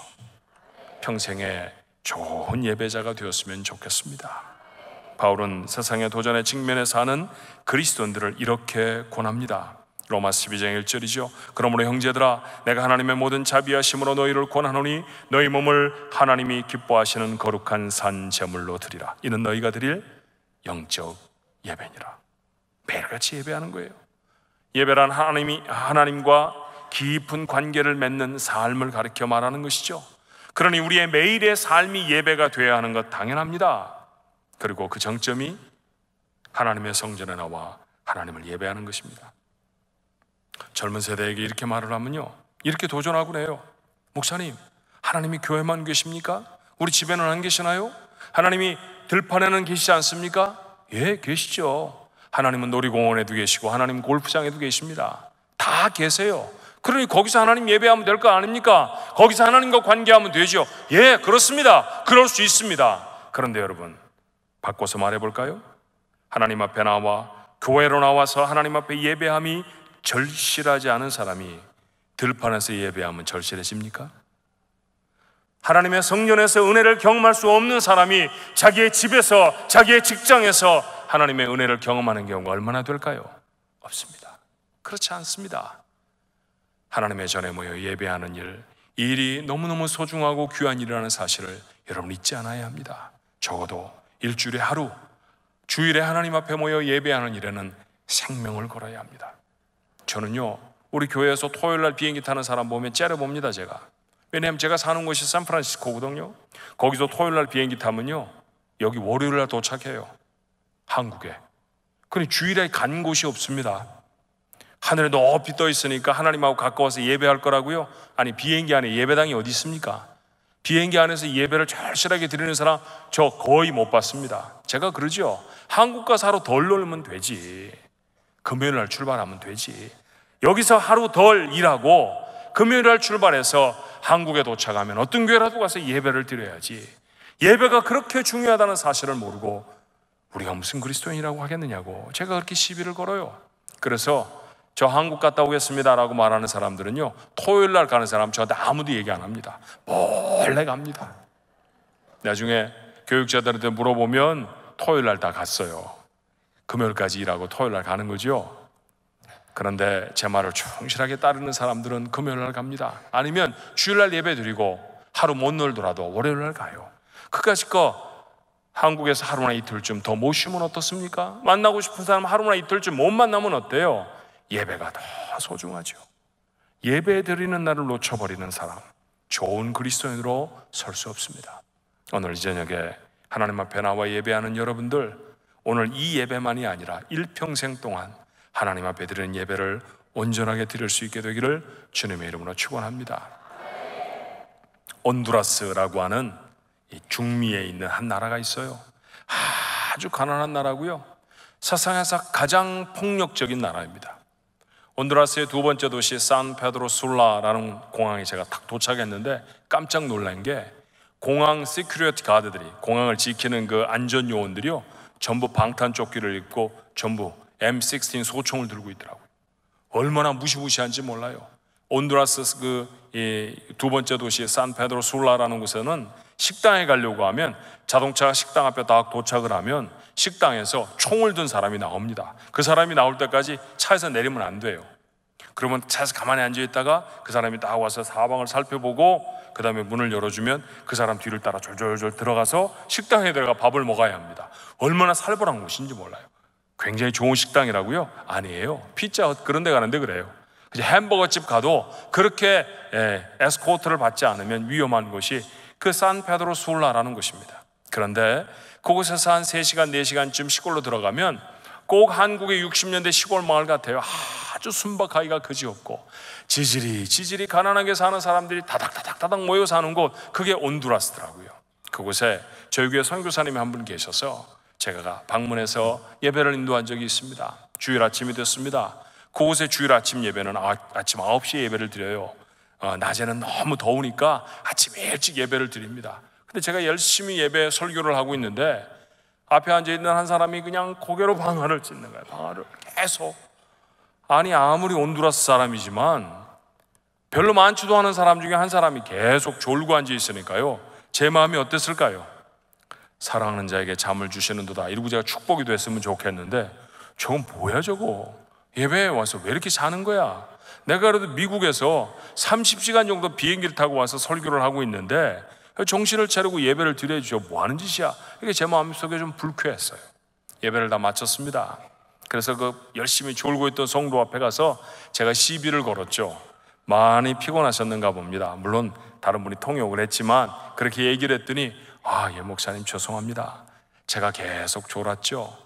평생에 좋은 예배자가 되었으면 좋겠습니다. 바울은 세상의 도전에 직면해 사는 그리스도인들을 이렇게 권합니다. 로마서 12장 1절이죠. 그러므로 형제들아, 내가 하나님의 모든 자비하심으로 너희를 권하노니 너희 몸을 하나님이 기뻐하시는 거룩한 산 제물로 드리라. 이는 너희가 드릴 영적 예배니라. 매일같이 예배하는 거예요. 예배란 하나님과 깊은 관계를 맺는 삶을 가리켜 말하는 것이죠. 그러니 우리의 매일의 삶이 예배가 되어야 하는 것 당연합니다. 그리고 그 정점이 하나님의 성전에 나와 하나님을 예배하는 것입니다. 젊은 세대에게 이렇게 말을 하면요, 이렇게 도전하곤 해요. 목사님, 하나님이 교회만 계십니까? 우리 집에는 안 계시나요? 하나님이 들판에는 계시지 않습니까? 예, 계시죠. 하나님은 놀이공원에도 계시고 하나님은 골프장에도 계십니다. 다 계세요. 그러니 거기서 하나님 예배하면 될 거 아닙니까? 거기서 하나님과 관계하면 되죠. 예, 그렇습니다. 그럴 수 있습니다. 그런데 여러분, 바꿔서 말해볼까요? 하나님 앞에 나와 교회로 나와서 하나님 앞에 예배함이 절실하지 않은 사람이 들판에서 예배하면 절실해집니까? 하나님의 성전에서 은혜를 경험할 수 없는 사람이 자기의 집에서, 자기의 직장에서 하나님의 은혜를 경험하는 경우가 얼마나 될까요? 없습니다. 그렇지 않습니다. 하나님의 전에 모여 예배하는 일, 이 일이 너무너무 소중하고 귀한 일이라는 사실을 여러분 잊지 않아야 합니다. 적어도 일주일에 하루, 주일에 하나님 앞에 모여 예배하는 일에는 생명을 걸어야 합니다. 저는요, 우리 교회에서 토요일날 비행기 타는 사람 보면 째려봅니다. 제가. 왜냐하면 제가 사는 곳이 샌프란시스코거든요. 거기서 토요일날 비행기 타면요, 여기 월요일날 도착해요. 한국에. 그러니 주일에 간 곳이 없습니다. 하늘에 높이 떠 있으니까 하나님하고 가까워서 예배할 거라고요? 아니, 비행기 안에 예배당이 어디 있습니까? 비행기 안에서 예배를 절실하게 드리는 사람 저 거의 못 봤습니다. 제가 그러죠. 한국 가서 하루 덜 놀면 되지. 금요일날 출발하면 되지. 여기서 하루 덜 일하고 금요일날 출발해서 한국에 도착하면 어떤 교회라도 가서 예배를 드려야지. 예배가 그렇게 중요하다는 사실을 모르고 우리가 무슨 그리스도인이라고 하겠느냐고 제가 그렇게 시비를 걸어요. 그래서 저 한국 갔다 오겠습니다라고 말하는 사람들은요, 토요일날 가는 사람 저한테 아무도 얘기 안 합니다. 몰래 갑니다. 나중에 교육자들한테 물어보면 토요일날 다 갔어요. 금요일까지 일하고 토요일날 가는 거죠. 그런데 제 말을 충실하게 따르는 사람들은 금요일날 갑니다. 아니면 주일날 예배 드리고 하루 못 놀더라도 월요일날 가요. 그까짓 거 한국에서 하루나 이틀쯤 더 모시면 어떻습니까? 만나고 싶은 사람 하루나 이틀쯤 못 만나면 어때요? 예배가 더 소중하죠. 예배 드리는 날을 놓쳐버리는 사람, 좋은 그리스도인으로 설 수 없습니다. 오늘 이 저녁에 하나님 앞에 나와 예배하는 여러분들, 오늘 이 예배만이 아니라 일평생 동안 하나님 앞에 드리는 예배를 온전하게 드릴 수 있게 되기를 주님의 이름으로 축원합니다. 온두라스라고 하는 이 중미에 있는 한 나라가 있어요. 아주 가난한 나라고요. 세상에서 가장 폭력적인 나라입니다. 온두라스의 두 번째 도시 산페드로술라라는 공항에 제가 딱 도착했는데 깜짝 놀란 게 공항 시큐리티 가드들이, 공항을 지키는 그 안전 요원들이요, 전부 방탄 조끼를 입고 전부 M16 소총을 들고 있더라고요. 얼마나 무시무시한지 몰라요. 온두라스 두 번째 도시 산페드로술라라는 곳에는 식당에 가려고 하면 자동차가 식당 앞에 딱 도착을 하면 식당에서 총을 든 사람이 나옵니다. 그 사람이 나올 때까지 차에서 내리면 안 돼요. 그러면 차에서 가만히 앉아 있다가 그 사람이 딱 와서 사방을 살펴보고 그 다음에 문을 열어주면 그 사람 뒤를 따라 졸졸졸 들어가서 식당에 들어가 밥을 먹어야 합니다. 얼마나 살벌한 곳인지 몰라요. 굉장히 좋은 식당이라고요? 아니에요. 피자헛 그런 데 가는데 그래요. 햄버거집 가도 그렇게 에스코트를 받지 않으면 위험한 곳이 그 산페드로술라라는 곳입니다. 그런데 그곳에서 한 3시간, 4시간쯤 시골로 들어가면 꼭 한국의 60년대 시골 마을 같아요. 아주 순박하기가 그지없고 지질이 가난하게 사는 사람들이 다닥 모여 사는 곳, 그게 온두라스더라고요. 그곳에 저희 교회 선교사님이 한 분 계셔서 제가 방문해서 예배를 인도한 적이 있습니다. 주일 아침이 됐습니다. 그곳에 주일 아침 예배는 아침 9시에 예배를 드려요. 낮에는 너무 더우니까 아침에 일찍 예배를 드립니다. 근데 제가 열심히 예배 설교를 하고 있는데 앞에 앉아있는 한 사람이 그냥 고개로 방아를 찢는 거예요. 방아를 계속. 아니, 아무리 온두라스 사람이지만 별로 많지도 않은 사람 중에 한 사람이 계속 졸고 앉아 있으니까요, 제 마음이 어땠을까요? 사랑하는 자에게 잠을 주시는도다, 이러고 제가 축복이 됐으면 좋겠는데, 저건 뭐야 저거? 예배에 와서 왜 이렇게 자는 거야? 내가 그래도 미국에서 30시간 정도 비행기를 타고 와서 설교를 하고 있는데 정신을 차리고 예배를 드려야죠. 뭐 하는 짓이야? 이게 제 마음속에 좀 불쾌했어요. 예배를 다 마쳤습니다. 그래서 그 열심히 졸고 있던 성도 앞에 가서 제가 시비를 걸었죠. 많이 피곤하셨는가 봅니다. 물론 다른 분이 통역을 했지만 그렇게 얘기를 했더니, 예, 목사님 죄송합니다. 제가 계속 졸았죠.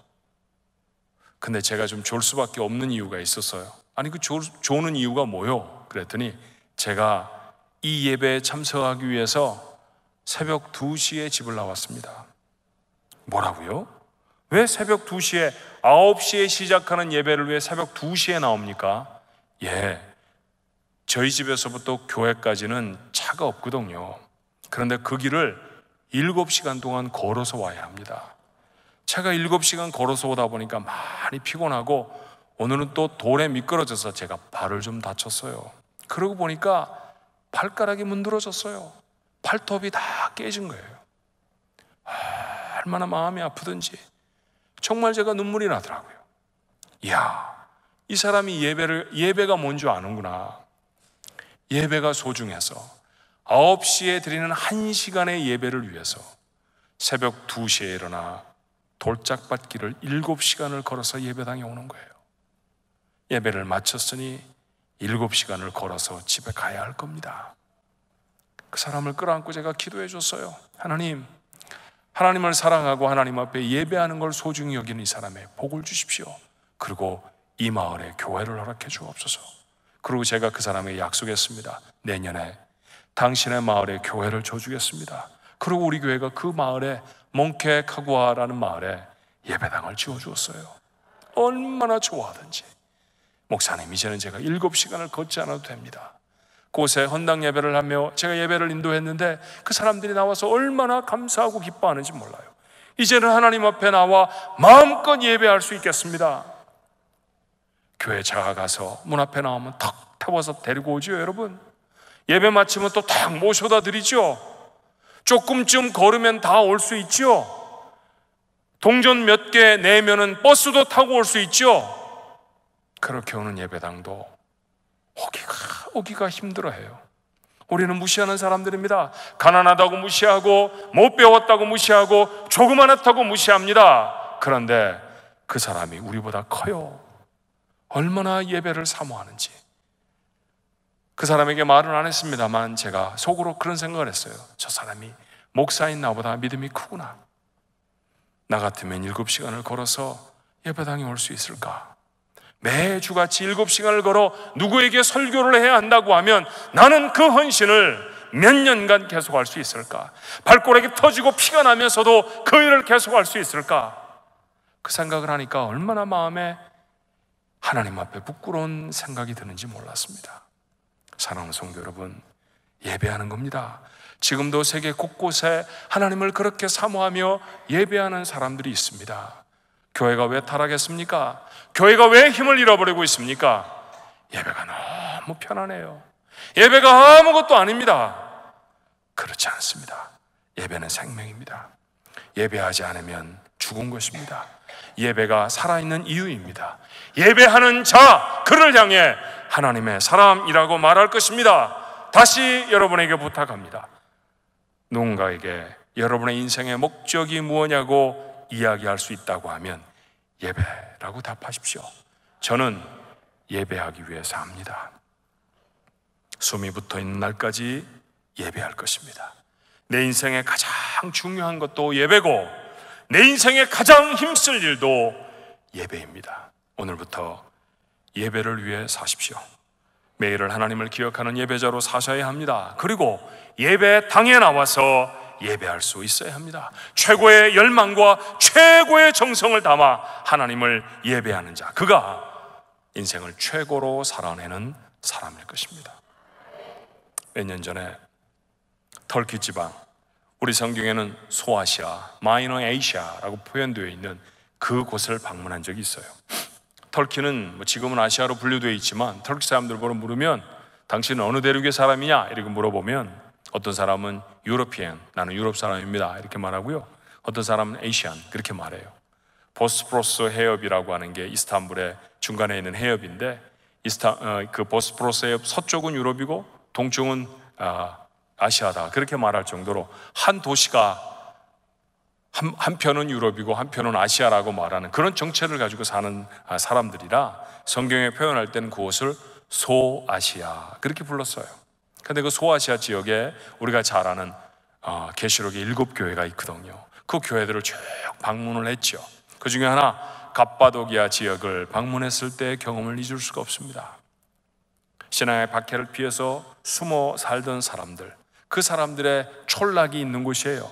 근데 제가 좀 졸 수밖에 없는 이유가 있었어요. 아니, 그 조는 이유가 뭐요? 그랬더니 제가 이 예배에 참석하기 위해서 새벽 2시에 집을 나왔습니다. 뭐라고요? 왜 새벽 2시에, 9시에 시작하는 예배를 왜 새벽 2시에 나옵니까? 예, 저희 집에서부터 교회까지는 차가 없거든요. 그런데 그 길을 7시간 동안 걸어서 와야 합니다. 제가 7시간 걸어서 오다 보니까 많이 피곤하고 오늘은 또 돌에 미끄러져서 제가 발을 좀 다쳤어요. 그러고 보니까 발가락이 문드러졌어요. 발톱이 다 깨진 거예요. 얼마나 마음이 아프든지 정말 제가 눈물이 나더라고요. 이야, 이 사람이 예배가 뭔지 아는구나. 예배가 소중해서 9시에 드리는 1시간의 예배를 위해서 새벽 2시에 일어나 돌짝밭길을 7시간을 걸어서 예배당에 오는 거예요. 예배를 마쳤으니 7시간을 걸어서 집에 가야 할 겁니다. 그 사람을 끌어안고 제가 기도해 줬어요. 하나님을 사랑하고 하나님 앞에 예배하는 걸 소중히 여기는 이 사람의 복을 주십시오. 그리고 이 마을에 교회를 허락해 주옵소서. 그리고 제가 그 사람에게 약속했습니다. 내년에 당신의 마을에 교회를 줘주겠습니다. 그리고 우리 교회가 그 마을에 몽케 카구아라는 마을에 예배당을 지어주었어요. 얼마나 좋아하든지. 목사님, 이제는 제가 7시간을 걷지 않아도 됩니다. 그곳에 헌당 예배를 하며 제가 예배를 인도했는데 그 사람들이 나와서 얼마나 감사하고 기뻐하는지 몰라요. 이제는 하나님 앞에 나와 마음껏 예배할 수 있겠습니다. 교회 제가 가서 문 앞에 나오면 턱 태워서 데리고 오죠. 여러분, 예배 마치면 또 탁 모셔다 드리죠. 조금쯤 걸으면 다 올 수 있죠. 동전 몇 개 내면은 버스도 타고 올 수 있죠. 그렇게 오는 예배당도 오기가 힘들어해요. 우리는 무시하는 사람들입니다. 가난하다고 무시하고 못 배웠다고 무시하고 조그만하다고 무시합니다. 그런데 그 사람이 우리보다 커요. 얼마나 예배를 사모하는지. 그 사람에게 말은 안 했습니다만 제가 속으로 그런 생각을 했어요. 저 사람이 목사인 나보다 믿음이 크구나. 나 같으면 7시간을 걸어서 예배당에 올 수 있을까? 매주같이 7시간을 걸어 누구에게 설교를 해야 한다고 하면 나는 그 헌신을 몇 년간 계속할 수 있을까? 발가락이 터지고 피가 나면서도 그 일을 계속할 수 있을까? 그 생각을 하니까 얼마나 마음에 하나님 앞에 부끄러운 생각이 드는지 몰랐습니다. 사랑하는 성도 여러분, 예배하는 겁니다. 지금도 세계 곳곳에 하나님을 그렇게 사모하며 예배하는 사람들이 있습니다. 교회가 왜 타락했습니까? 교회가 왜 힘을 잃어버리고 있습니까? 예배가 너무 편안해요. 예배가 아무것도 아닙니다. 그렇지 않습니다. 예배는 생명입니다. 예배하지 않으면 죽은 것입니다. 예배가 살아있는 이유입니다. 예배하는 자, 그를 향해 하나님의 사람이라고 말할 것입니다. 다시 여러분에게 부탁합니다. 누군가에게 여러분의 인생의 목적이 무엇냐고 이야기할 수 있다고 하면 예배라고 답하십시오. 저는 예배하기 위해서 합니다. 숨이 붙어있는 날까지 예배할 것입니다. 내 인생의 가장 중요한 것도 예배고 내 인생의 가장 힘쓸 일도 예배입니다. 오늘부터 예배를 위해 사십시오. 매일을 하나님을 기억하는 예배자로 사셔야 합니다. 그리고 예배 당에 나와서 예배할 수 있어야 합니다. 최고의 열망과 최고의 정성을 담아 하나님을 예배하는 자, 그가 인생을 최고로 살아내는 사람일 것입니다. 몇 년 전에 터키 지방, 우리 성경에는 소아시아, 마이너 에이시아라고 표현되어 있는 그곳을 방문한 적이 있어요. 터키는 지금은 아시아로 분류되어 있지만 터키 사람들 보러 물으면 당신은 어느 대륙의 사람이냐 이렇게 물어보면 어떤 사람은 유러피안, 나는 유럽 사람입니다 이렇게 말하고요, 어떤 사람은 에이시안 그렇게 말해요. 보스포러스 해협이라고 하는 게 이스탄불의 중간에 있는 해협인데 그 보스포러스 해협 서쪽은 유럽이고 동쪽은 아시아다 그렇게 말할 정도로 한 도시가 한편은 유럽이고 한편은 아시아라고 말하는 그런 정체를 가지고 사는 사람들이라 성경에 표현할 때는 그곳을 소아시아 그렇게 불렀어요. 근데 그 소아시아 지역에 우리가 잘 아는 계시록의 7교회가 있거든요. 그 교회들을 쭉 방문을 했죠. 그 중에 하나 갑바도기아 지역을 방문했을 때의 경험을 잊을 수가 없습니다. 신앙의 박해를 피해서 숨어 살던 사람들, 그 사람들의 촌락이 있는 곳이에요.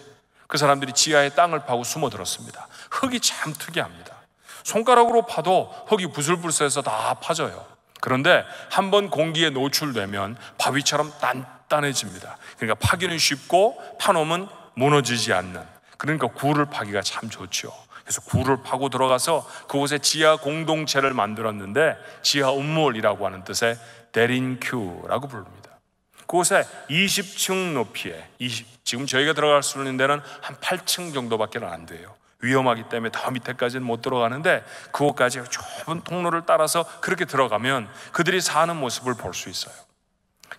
그 사람들이 지하에 땅을 파고 숨어들었습니다. 흙이 참 특이합니다. 손가락으로 파도 흙이 부슬부슬해서 다 파져요. 그런데 한번 공기에 노출되면 바위처럼 단단해집니다. 그러니까 파기는 쉽고 파놓으면 무너지지 않는, 그러니까 굴을 파기가 참 좋죠. 그래서 굴을 파고 들어가서 그곳에 지하 공동체를 만들었는데 지하 운물이라고 하는 뜻의 데린큐라고 부릅니다. 그곳에 20층 높이에 지금 저희가 들어갈 수 있는 데는 한 8층 정도밖에 안 돼요. 위험하기 때문에 더 밑에까지는 못 들어가는데 그곳까지 좁은 통로를 따라서 그렇게 들어가면 그들이 사는 모습을 볼 수 있어요.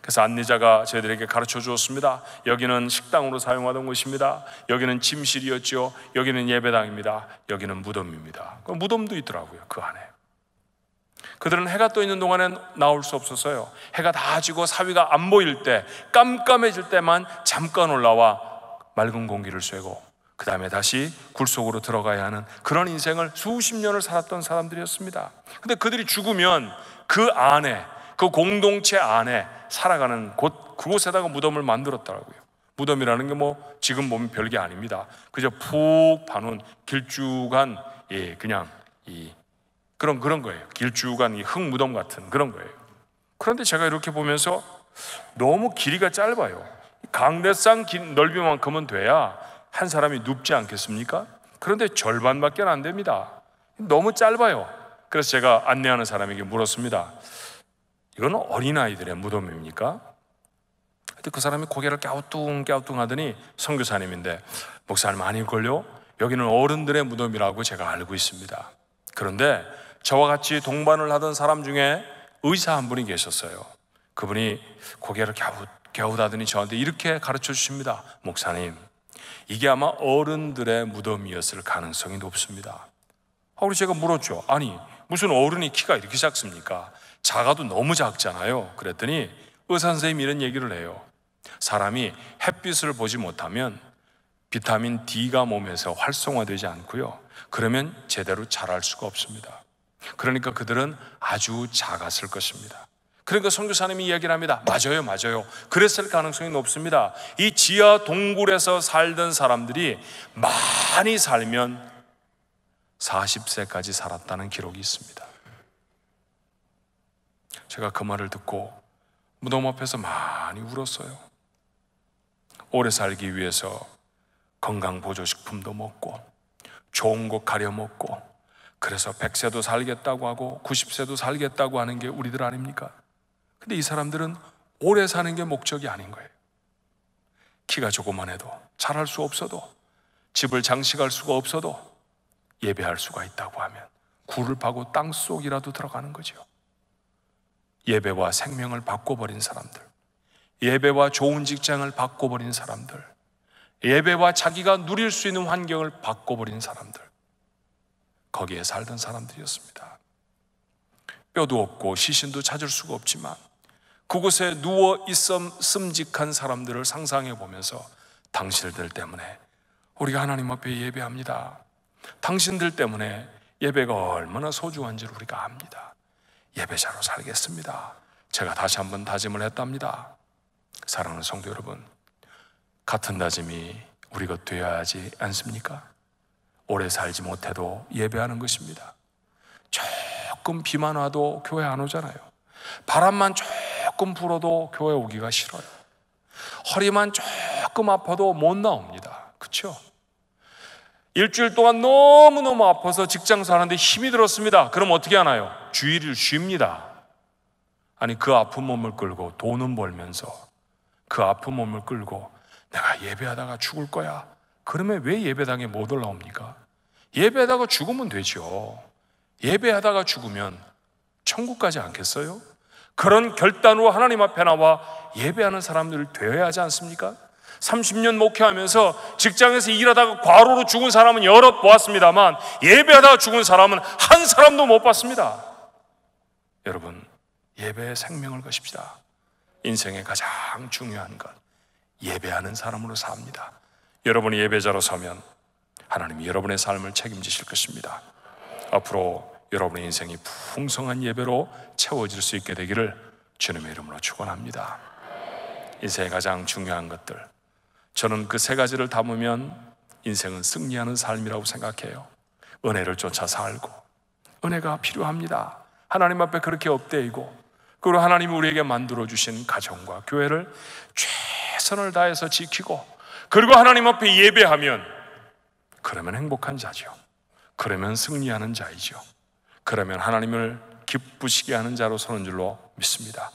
그래서 안내자가 저희들에게 가르쳐 주었습니다. 여기는 식당으로 사용하던 곳입니다. 여기는 침실이었죠. 여기는 예배당입니다. 여기는 무덤입니다. 그 무덤도 있더라고요, 그 안에. 그들은 해가 떠 있는 동안엔 나올 수 없었어요. 해가 다 지고 사위가 안 보일 때, 깜깜해질 때만 잠깐 올라와 맑은 공기를 쐬고 그 다음에 다시 굴 속으로 들어가야 하는 그런 인생을 수십 년을 살았던 사람들이었습니다. 근데 그들이 죽으면 그 안에, 그 공동체 안에 살아가는 그곳에다가 무덤을 만들었더라고요. 무덤이라는 게 지금 보면 별게 아닙니다. 그저 푹 파놓은 길쭉한 그냥 그런 거예요. 길쭉한 흙무덤 같은 그런 거예요. 그런데 제가 이렇게 보면서 너무 길이가 짧아요. 강대상 넓이만큼은 돼야 한 사람이 눕지 않겠습니까? 그런데 절반밖에 안 됩니다. 너무 짧아요. 그래서 제가 안내하는 사람에게 물었습니다. 이건 어린아이들의 무덤입니까? 근데 그 사람이 고개를 갸우뚱갸우뚱 하더니 선교사님인데, 목사님 아닐걸요? 여기는 어른들의 무덤이라고 제가 알고 있습니다. 그런데 저와 같이 동반을 하던 사람 중에 의사 한 분이 계셨어요. 그분이 고개를 갸웃갸웃하더니 저한테 이렇게 가르쳐 주십니다. 목사님, 이게 아마 어른들의 무덤이었을 가능성이 높습니다. 그래서 제가 물었죠. 아니, 무슨 어른이 키가 이렇게 작습니까? 작아도 너무 작잖아요. 그랬더니 의사 선생님이 이런 얘기를 해요. 사람이 햇빛을 보지 못하면 비타민 D가 몸에서 활성화되지 않고요, 그러면 제대로 자랄 수가 없습니다. 그러니까 그들은 아주 작았을 것입니다. 그러니까 선교사님이 이야기를 합니다. 맞아요. 그랬을 가능성이 높습니다. 이 지하 동굴에서 살던 사람들이 많이 살면 40세까지 살았다는 기록이 있습니다. 제가 그 말을 듣고 무덤 앞에서 많이 울었어요. 오래 살기 위해서 건강보조식품도 먹고 좋은 곳 가려 먹고, 그래서 100세도 살겠다고 하고 90세도 살겠다고 하는 게 우리들 아닙니까? 근데 이 사람들은 오래 사는 게 목적이 아닌 거예요. 키가 조그만해도, 잘할 수 없어도, 집을 장식할 수가 없어도 예배할 수가 있다고 하면 굴을 파고 땅속이라도 들어가는 거죠. 예배와 생명을 바꿔버린 사람들, 예배와 좋은 직장을 바꿔버린 사람들, 예배와 자기가 누릴 수 있는 환경을 바꿔버린 사람들, 거기에 살던 사람들이었습니다. 뼈도 없고 시신도 찾을 수가 없지만 그곳에 누워 있음직한 사람들을 상상해 보면서 당신들 때문에 우리가 하나님 앞에 예배합니다. 당신들 때문에 예배가 얼마나 소중한지를 우리가 압니다. 예배자로 살겠습니다. 제가 다시 한번 다짐을 했답니다. 사랑하는 성도 여러분, 같은 다짐이 우리 것 되어야 하지 않습니까? 오래 살지 못해도 예배하는 것입니다. 조금 비만 와도 교회 안 오잖아요. 바람만 조금 불어도 교회 오기가 싫어요. 허리만 조금 아파도 못 나옵니다. 그렇죠? 일주일 동안 너무너무 아파서 직장 사는데 힘이 들었습니다. 그럼 어떻게 하나요? 주일을 쉽니다. 아니, 그 아픈 몸을 끌고 돈은 벌면서 그 아픈 몸을 끌고 내가 예배하다가 죽을 거야. 그러면 왜 예배당에 못 올라옵니까? 예배하다가 죽으면 되죠. 예배하다가 죽으면 천국 가지 않겠어요? 그런 결단으로 하나님 앞에 나와 예배하는 사람들 되어야 하지 않습니까? 30년 목회하면서 직장에서 일하다가 과로로 죽은 사람은 여럿 보았습니다만 예배하다가 죽은 사람은 한 사람도 못 봤습니다. 여러분, 예배에 생명을 거십시다. 인생의 가장 중요한 것, 예배하는 사람으로 삽니다. 여러분이 예배자로 서면 하나님이 여러분의 삶을 책임지실 것입니다. 앞으로 여러분의 인생이 풍성한 예배로 채워질 수 있게 되기를 주님의 이름으로 축원합니다. 인생의 가장 중요한 것들, 저는 그 세 가지를 담으면 인생은 승리하는 삶이라고 생각해요. 은혜를 쫓아 살고, 은혜가 필요합니다. 하나님 앞에 그렇게 엎드리고, 그리고 하나님이 우리에게 만들어주신 가정과 교회를 최선을 다해서 지키고, 그리고 하나님 앞에 예배하면, 그러면 행복한 자죠. 그러면 승리하는 자이죠. 그러면 하나님을 기쁘시게 하는 자로 서는 줄로 믿습니다.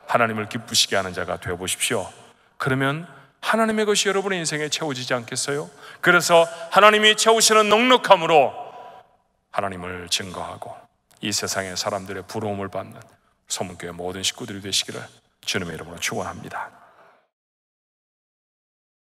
하나님을 기쁘시게 하는 자가 되어보십시오. 그러면 하나님의 것이 여러분의 인생에 채워지지 않겠어요? 그래서 하나님이 채우시는 넉넉함으로 하나님을 증거하고 이 세상의 사람들의 부러움을 받는 소문교회 모든 식구들이 되시기를 주님의 이름으로 축원합니다.